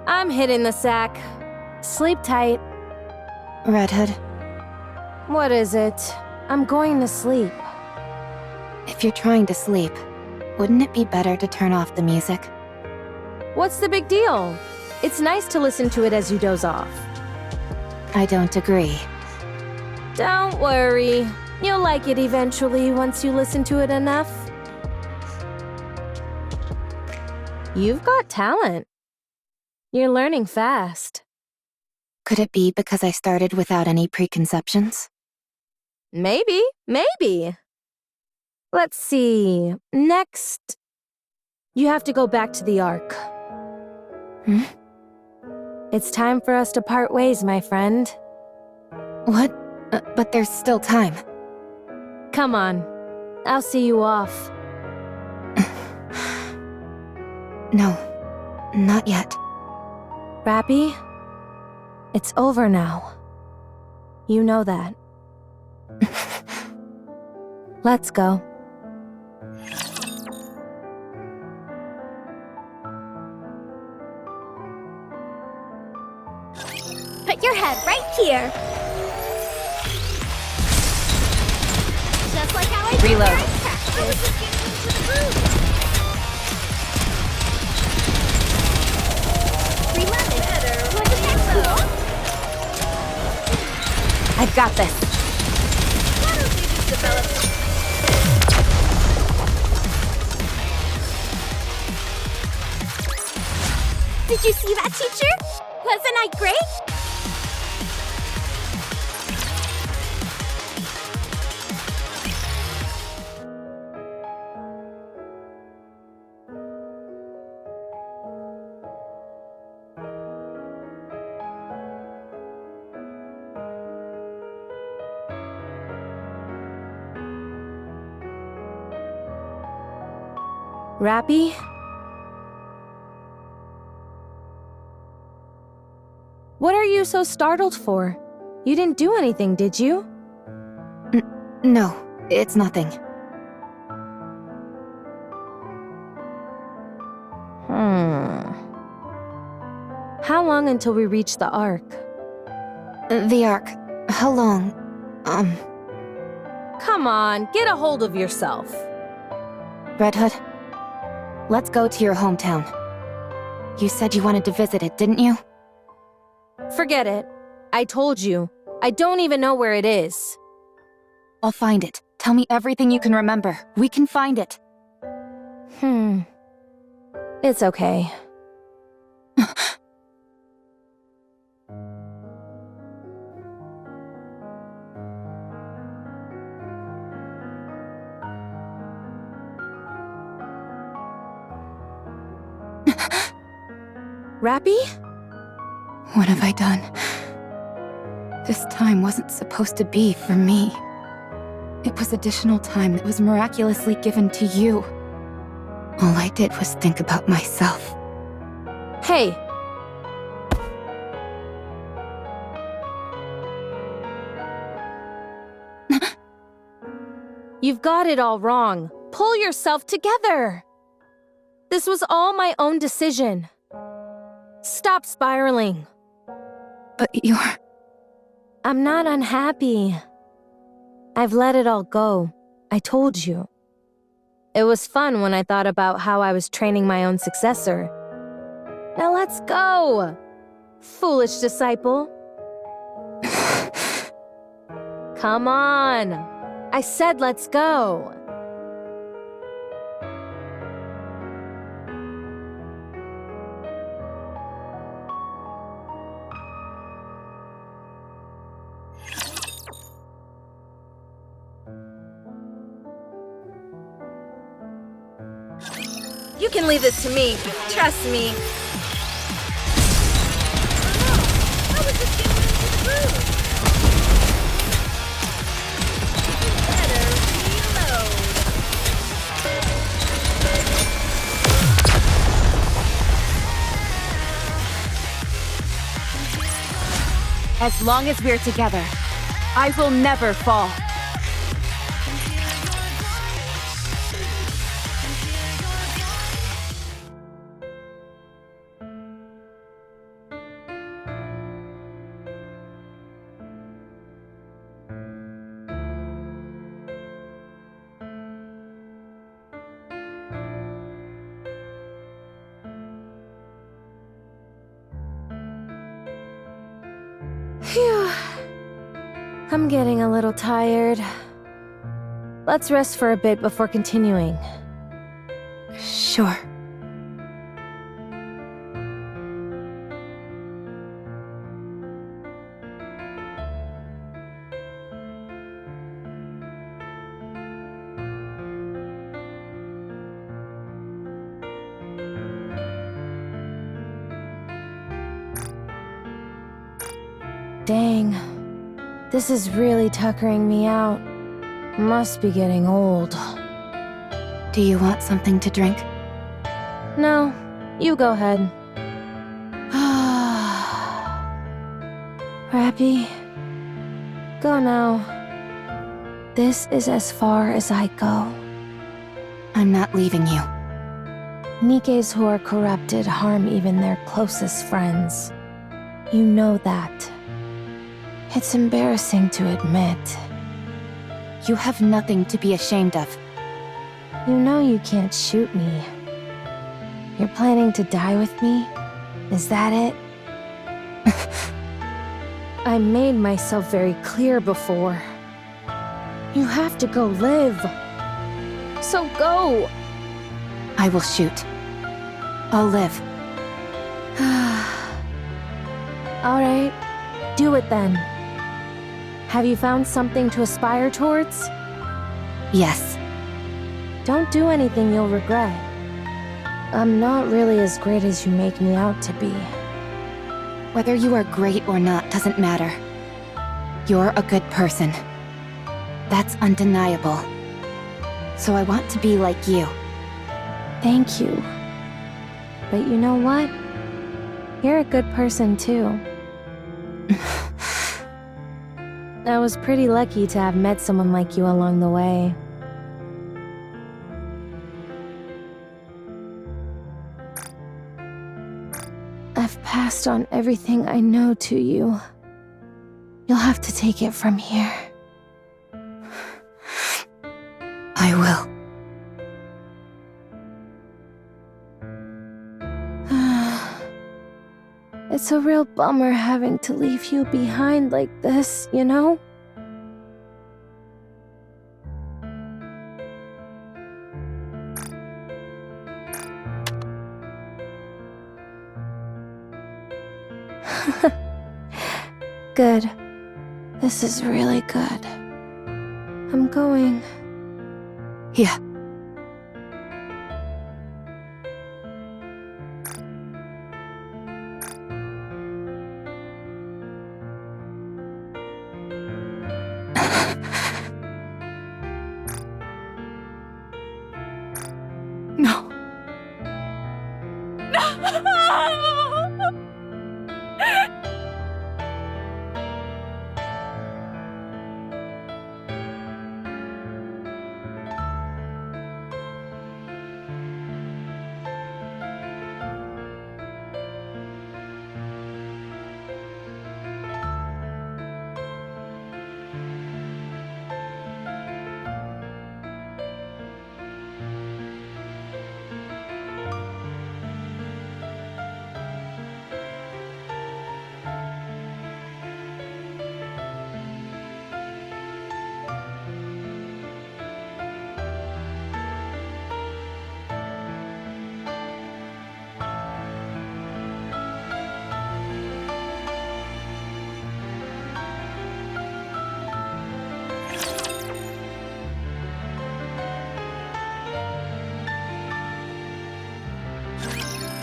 I'm hitting the sack. Sleep tight. Red Hood, What is it? I'm going to sleep. if you're trying to sleep, wouldn't it be better to turn off the music? What's the big deal? It's nice to listen to it as you doze off. I don't agree. Don't worry. You'll like it eventually once you listen to it enough. You've got talent. You're learning fast. Could it be because I started without any preconceptions? Maybe. Let's see. Next, you have to go back to the Ark. It's time for us to part ways, my friend. What? But there's still time. Come on. I'll see you off. No, not yet. Rappy, it's over now. You know that. Let's go. Put your head right here. Just like how I Reload. I was just getting into the groove. Reload. Wasn't that cool? I've got this. Why don't we just develop? Did you see that, teacher? Wasn't I great? Rappy? What are you so startled for? You didn't do anything, did you? No, it's nothing. How long until we reach the Ark? The Ark. How long? Come on, get a hold of yourself. Red Hood, let's go to your hometown. You said you wanted to visit it, didn't you? Forget it. I told you. I don't even know where it is. I'll find it. Tell me everything you can remember. We can find it. It's okay. Rappy? What have I done? This time wasn't supposed to be for me. It was additional time that was miraculously given to you. All I did was think about myself. Hey! You've got it all wrong. Pull yourself together! This was all my own decision. Stop spiraling. But you're... I'm not unhappy. I've let it all go. I told you. It was fun when I thought about how I was training my own successor. Now let's go! Foolish disciple. Come on! I said let's go! You can leave this to me. Trust me. How was this getting into the groove? Better reload. As long as we're together, I will never fall. Phew. I'm getting a little tired. Let's rest for a bit before continuing. Sure. Dang. This is really tuckering me out. Must be getting old. Do you want something to drink? No, you go ahead. Rappy, go now. This is as far as I go. I'm not leaving you. Nikkes who are corrupted harm even their closest friends. You know that. It's embarrassing to admit. You have nothing to be ashamed of. You know you can't shoot me. You're planning to die with me? Is that it? I made myself very clear before. You have to go live. So go! I will shoot. I'll live. Alright, do it then. Have you found something to aspire towards? Yes. Don't do anything you'll regret. I'm not really as great as you make me out to be. Whether you are great or not doesn't matter. You're a good person. That's undeniable. So I want to be like you. Thank you. But you know what? You're a good person too. I was pretty lucky to have met someone like you along the way. I've passed on everything I know to you. You'll have to take it from here. I will. It's a real bummer having to leave you behind like this, you know? Good. This is really good. I'm going. Yeah. No.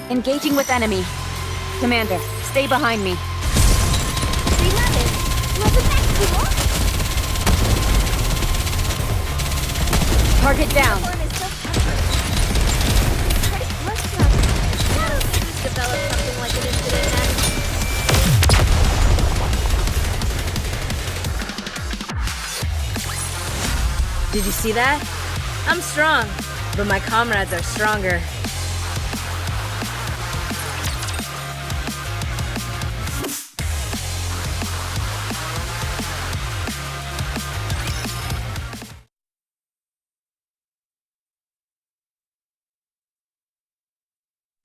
Engaging with enemy. Commander, stay behind me. Reloaded. Wasn't that cool? Target down. Form is so comforting. Pretty close to us. Let's develop something like an incident then. Did you see that? I'm strong, but my comrades are stronger.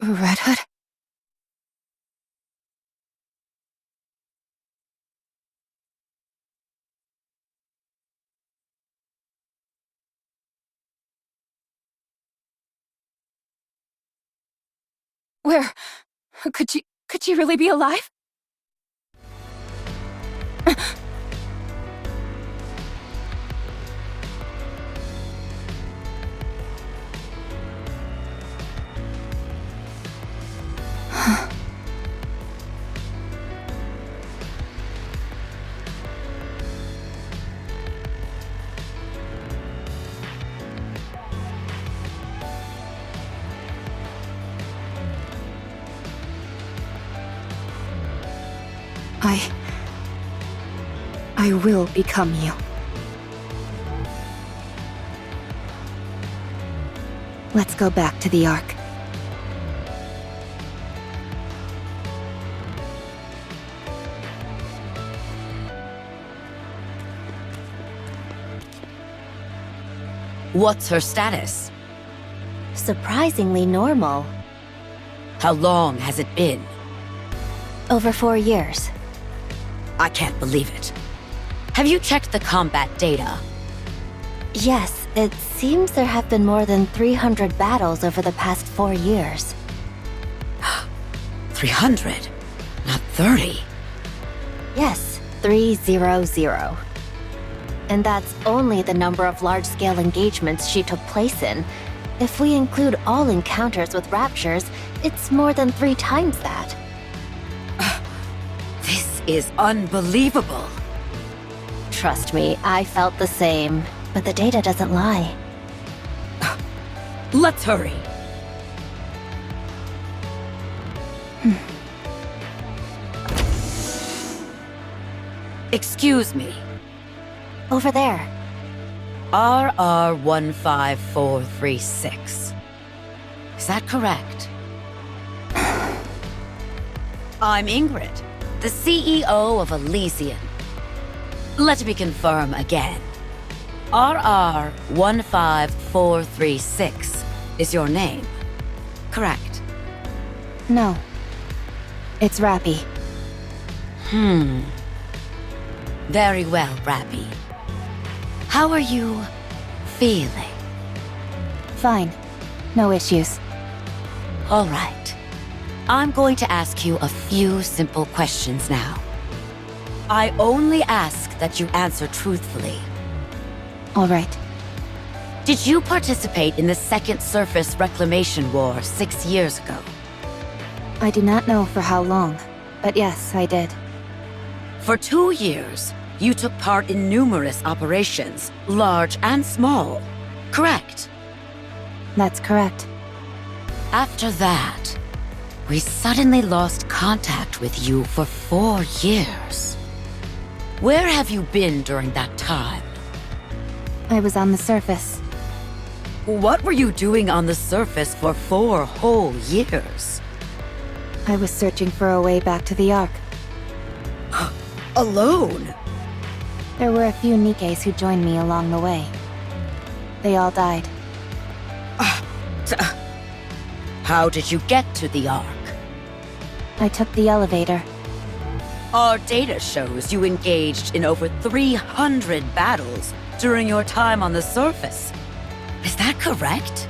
Red Hood? Where? Could she really be alive? I will become you. Let's go back to the Ark. What's her status? Surprisingly normal. How long has it been? Over 4 years. I can't believe it. Have you checked the combat data? Yes, it seems there have been more than 300 battles over the past 4 years. 300, not 30. Yes, 300. And that's only the number of large-scale engagements she took place in. If we include all encounters with raptures, it's more than 3 times that. This is unbelievable. Trust me, I felt the same. But the data doesn't lie. Let's hurry. Excuse me. Over there. RR15436. Is that correct? I'm Ingrid, the CEO of Elysian. Let me confirm again. RR15436 is your name, correct? No. It's Rappy. Very well, Rappy. How are you feeling? Fine. No issues. All right. I'm going to ask you a few simple questions now. I only ask that you answer truthfully. All right. Did you participate in the Second Surface Reclamation War 6 years ago? I do not know for how long, but yes, I did. For 2 years, you took part in numerous operations, large and small, correct? That's correct. After that, we suddenly lost contact with you for 4 years. Where have you been during that time? I was on the surface. What were you doing on the surface for 4 whole years? I was searching for a way back to the Ark. Alone? There were a few Nikkes who joined me along the way. They all died. How did you get to the Ark? I took the elevator. Our data shows you engaged in over 300 battles during your time on the surface. Is that correct?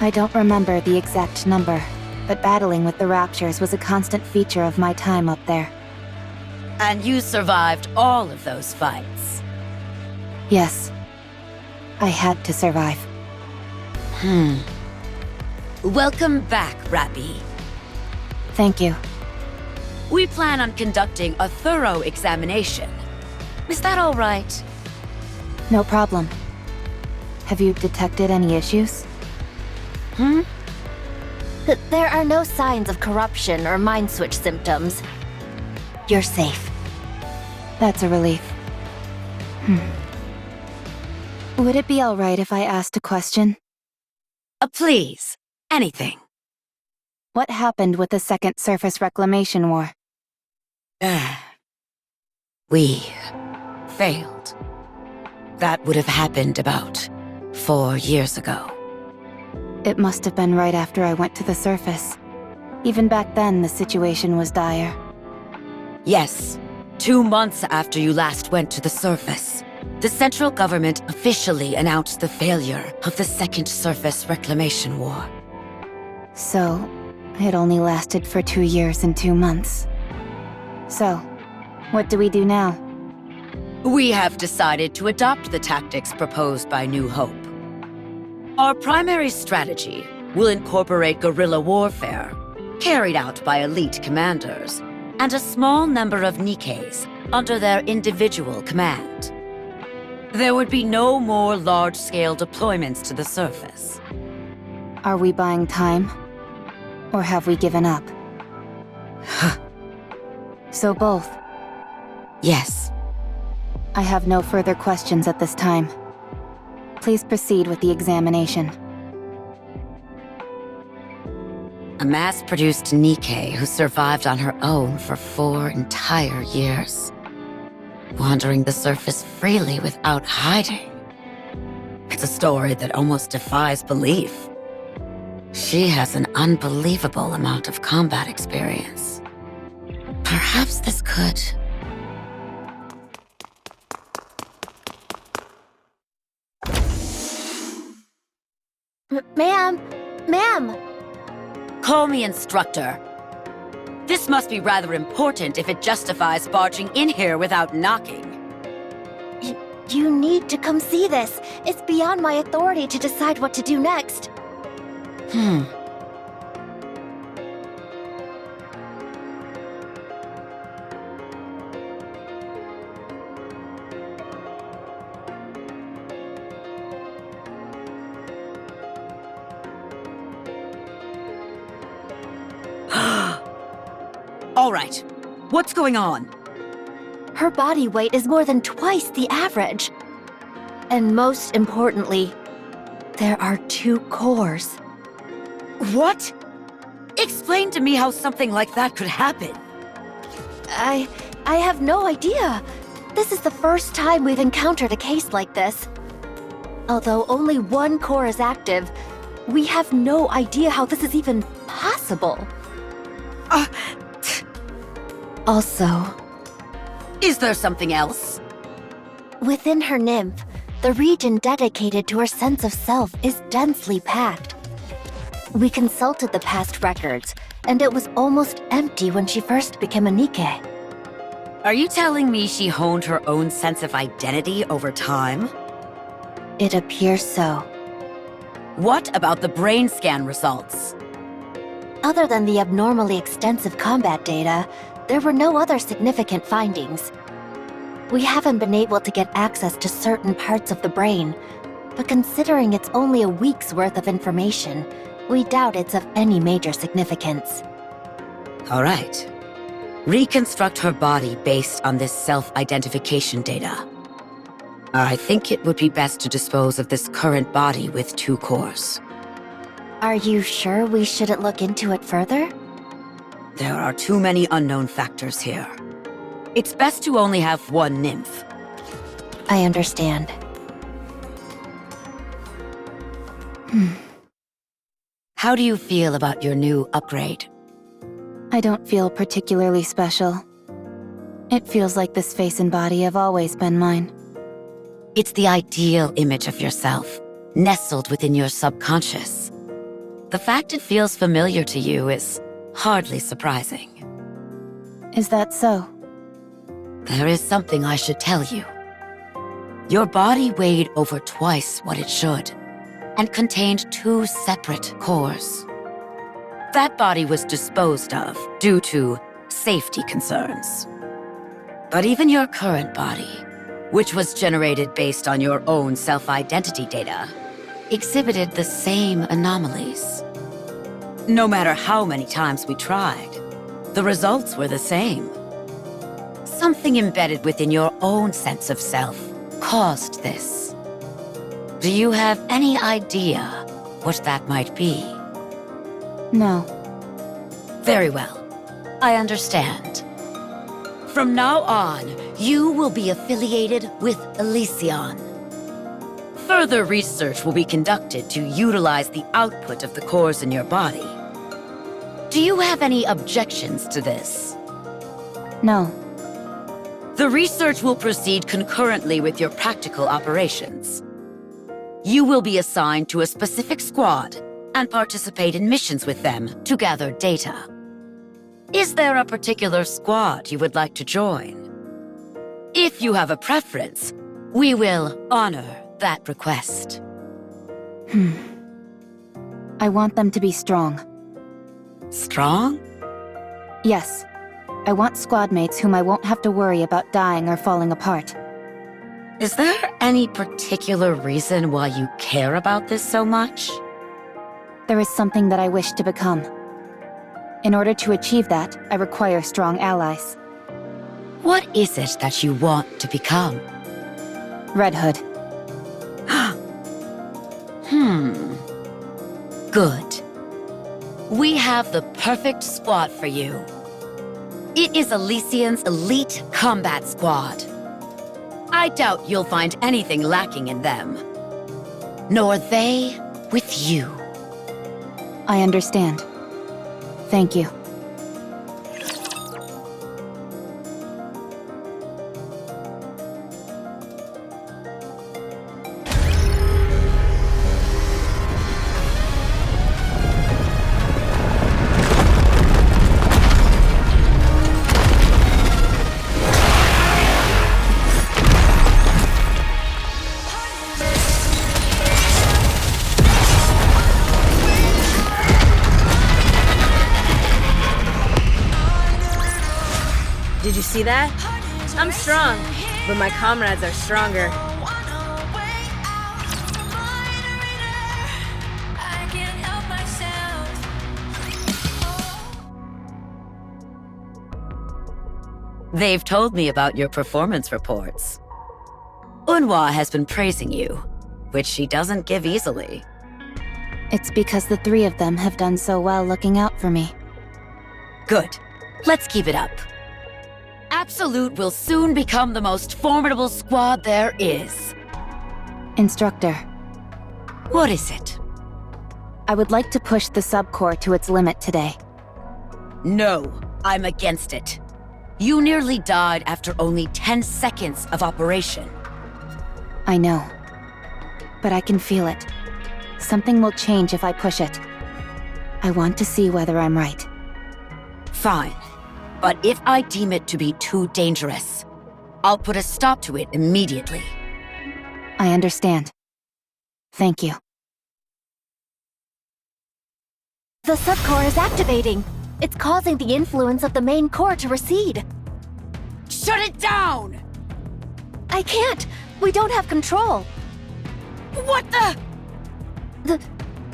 I don't remember the exact number, but battling with the Raptures was a constant feature of my time up there. And you survived all of those fights? Yes. I had to survive. Welcome back, Rappy. Thank you. We plan on conducting a thorough examination. Is that all right? No problem. Have you detected any issues? There are no signs of corruption or mind switch symptoms. You're safe. That's a relief. Would it be alright if I asked a question? Please. Anything. What happened with the Second Surface Reclamation War? We failed. That would have happened about 4 years ago. It must have been right after I went to the surface. Even back then, the situation was dire. Yes, 2 months after you last went to the surface, the central government officially announced the failure of the Second Surface Reclamation War. So, it only lasted for 2 years and 2 months. So, what do we do now? We have decided to adopt the tactics proposed by New Hope. Our primary strategy will incorporate guerrilla warfare, carried out by elite commanders, and a small number of Nikkes under their individual command. There would be no more large-scale deployments to the surface. Are we buying time? Or have we given up? So both. Yes. I have no further questions at this time. Please proceed with the examination. A mass-produced Nikke who survived on her own for 4 entire years. Wandering the surface freely without hiding. It's a story that almost defies belief. She has an unbelievable amount of combat experience. Perhaps this could... Ma'am! Ma'am! Call me instructor. This must be rather important if it justifies barging in here without knocking. You need to come see this. It's beyond my authority to decide what to do next. All right. What's going on? Her body weight is more than twice the average. And most importantly, there are 2 cores. What? Explain to me how something like that could happen. I have no idea. This is the first time we've encountered a case like this. Although only 1 core is active, we have no idea how this is even possible. Also, Is there something else? within her nymph, the region dedicated to her sense of self is densely packed. We consulted the past records, and it was almost empty when she first became a Nikke. Are you telling me she honed her own sense of identity over time? It appears so. What about the brain scan results? Other than the abnormally extensive combat data, there were no other significant findings. We haven't been able to get access to certain parts of the brain, but considering it's only a week's worth of information, we doubt it's of any major significance. All right. Reconstruct her body based on this self-identification data. I think it would be best to dispose of this current body with 2 cores. Are you sure we shouldn't look into it further? There are too many unknown factors here. It's best to only have 1 nymph. I understand. How do you feel about your new upgrade? I don't feel particularly special. It feels like this face and body have always been mine. It's the ideal image of yourself, nestled within your subconscious. The fact it feels familiar to you is hardly surprising. Is that so? There is something I should tell you. Your body weighed over twice what it should, and contained 2 separate cores. That body was disposed of due to safety concerns. But even your current body, which was generated based on your own self-identity data, exhibited the same anomalies. No matter how many times we tried, the results were the same. Something embedded within your own sense of self caused this. Do you have any idea what that might be? No. Very well. I understand. From now on, you will be affiliated with Elysion. Further research will be conducted to utilize the output of the cores in your body. Do you have any objections to this? No. The research will proceed concurrently with your practical operations. You will be assigned to a specific squad and participate in missions with them to gather data. Is there a particular squad you would like to join? If you have a preference, we will honor that request. I want them to be strong. Strong? Yes. I want squad mates whom I won't have to worry about dying or falling apart. Is there any particular reason why you care about this so much? There is something that I wish to become. In order to achieve that, I require strong allies. What is it that you want to become? Red Hood. Good. We have the perfect squad for you. It is Elysion's elite combat squad. I doubt you'll find anything lacking in them. Nor they with you. I understand. Thank you. Did you see that? I'm strong, but my comrades are stronger. They've told me about your performance reports. Unhwa has been praising you, which she doesn't give easily. It's because the 3 of them have done so well looking out for me. Good. Let's keep it up. Absolute will soon become the most formidable squad there is. Instructor, What is it? I would like to push the subcore to its limit today. No, I'm against it. You nearly died after only 10 seconds of operation. I know. But I can feel it. Something will change if I push it. I want to see whether I'm right. Fine. But if I deem it to be too dangerous, I'll put a stop to it immediately. I understand. Thank you. The subcore is activating. It's causing the influence of the main core to recede. Shut it down! I can't! We don't have control! What the?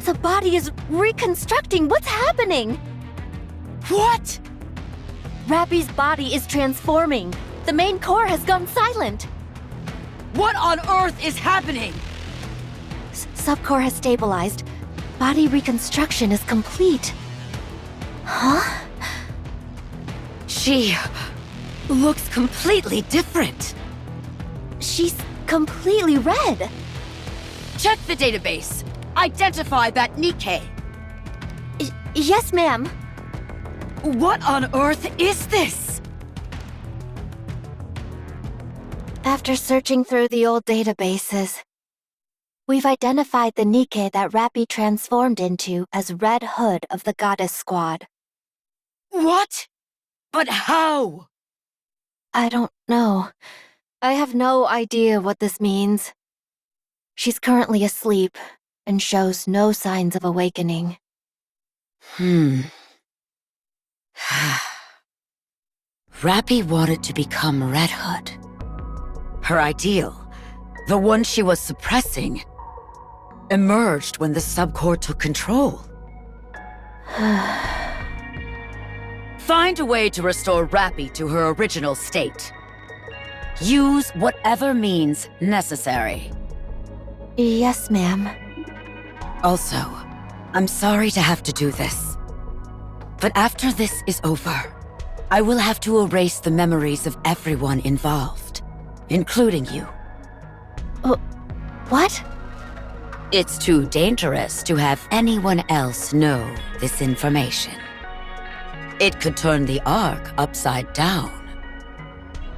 The body is reconstructing. What's happening? What? Rappy's body is transforming. The main core has gone silent. What on earth is happening? Subcore has stabilized. Body reconstruction is complete. Huh? She looks completely different. She's completely red. Check the database. Identify that Nikke. Yes, ma'am. What on earth is this? After searching through the old databases, we've identified the Nikke that Rappy transformed into as Red Hood of the Goddess Squad. What? But how? I don't know. I have no idea what this means. She's currently asleep and shows no signs of awakening. Rappy wanted to become Red Hood. Her ideal, the one she was suppressing, emerged when the subcore took control. Find a way to restore Rappy to her original state. Use whatever means necessary. Yes, ma'am. Also, I'm sorry to have to do this. But after this is over, I will have to erase the memories of everyone involved, including you. What? It's too dangerous to have anyone else know this information. It could turn the Ark upside down.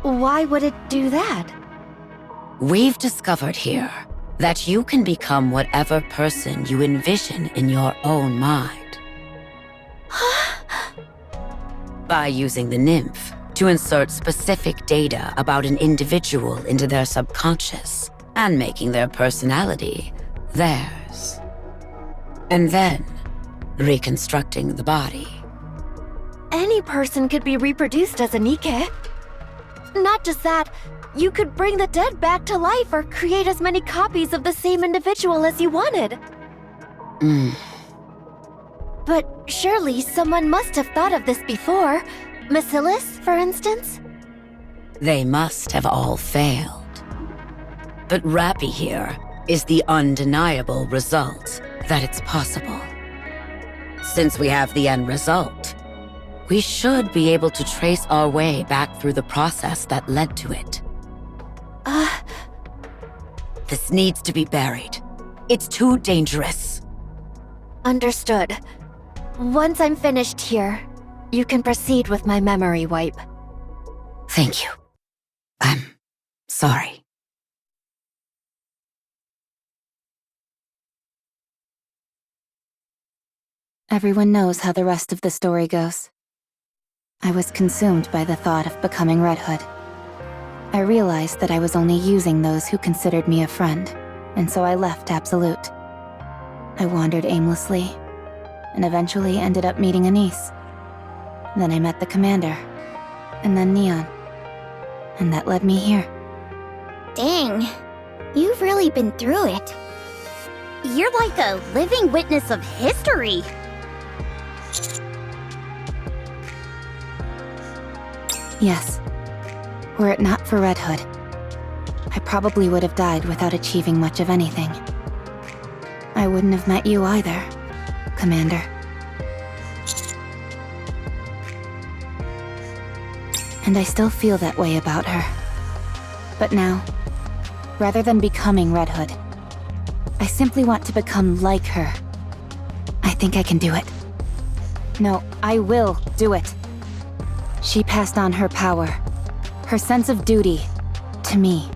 Why would it do that? We've discovered here that you can become whatever person you envision in your own mind. By using the nymph to insert specific data about an individual into their subconscious and making their personality theirs. And then reconstructing the body. Any person could be reproduced as a Nikke. Not just that, you could bring the dead back to life or create as many copies of the same individual as you wanted. But surely someone must have thought of this before. Bacillus, for instance? They must have all failed. But Rappy here is the undeniable result that it's possible. Since we have the end result, we should be able to trace our way back through the process that led to it. This needs to be buried. It's too dangerous. Understood. Once I'm finished here, you can proceed with my memory wipe. Thank you. I'm sorry. Everyone knows how the rest of the story goes. I was consumed by the thought of becoming Red Hood. I realized that I was only using those who considered me a friend, and so I left Absolute. I wandered aimlessly, and eventually ended up meeting Anise. Then I met the commander, and then Neon. And that led me here. Dang, you've really been through it. You're like a living witness of history. Yes. Were it not for Red Hood, I probably would have died without achieving much of anything. I wouldn't have met you either, Commander. And I still feel that way about her. But now, rather than becoming Red Hood, I simply want to become like her. I think I can do it. No, I will do it. She passed on her power, her sense of duty, to me.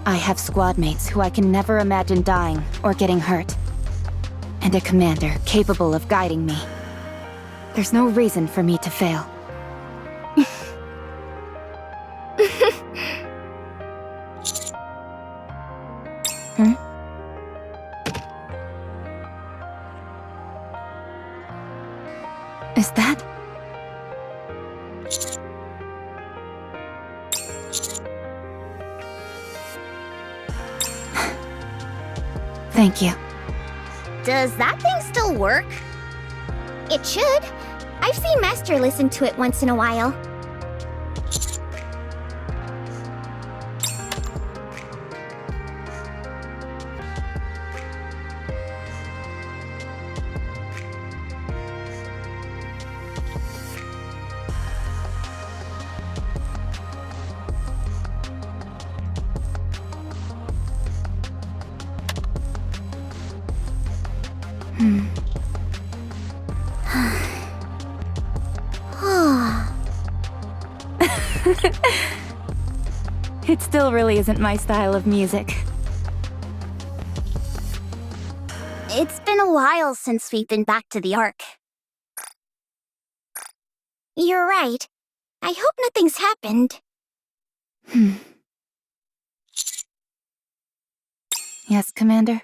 I have squad mates who I can never imagine dying or getting hurt. And a commander capable of guiding me. There's no reason for me to fail. Hmm? Is that... Thank you. Does that thing still work? It should. I've seen Master listen to it once in a while. It still really isn't my style of music. It's been a while since we've been back to the Ark. You're right. I hope nothing's happened. Yes, Commander?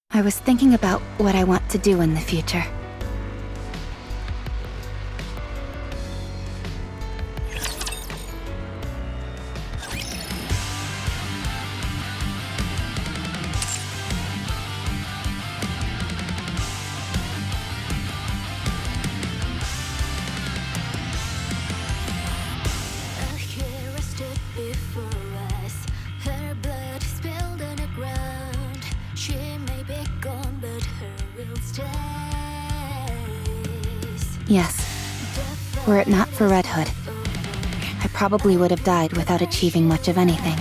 I was thinking about what I want to do in the future. Yes. Were it not for Red Hood, I probably would have died without achieving much of anything.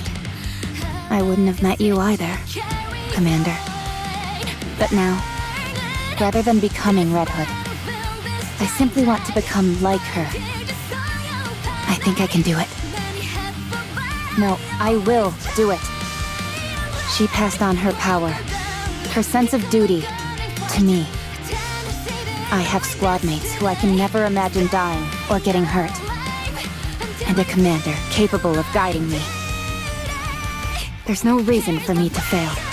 I wouldn't have met you either, Commander. But now, rather than becoming Red Hood, I simply want to become like her. I think I can do it. No, I will do it. She passed on her power, her sense of duty, to me. I have squad mates who I can never imagine dying or getting hurt. And a commander capable of guiding me. There's no reason for me to fail.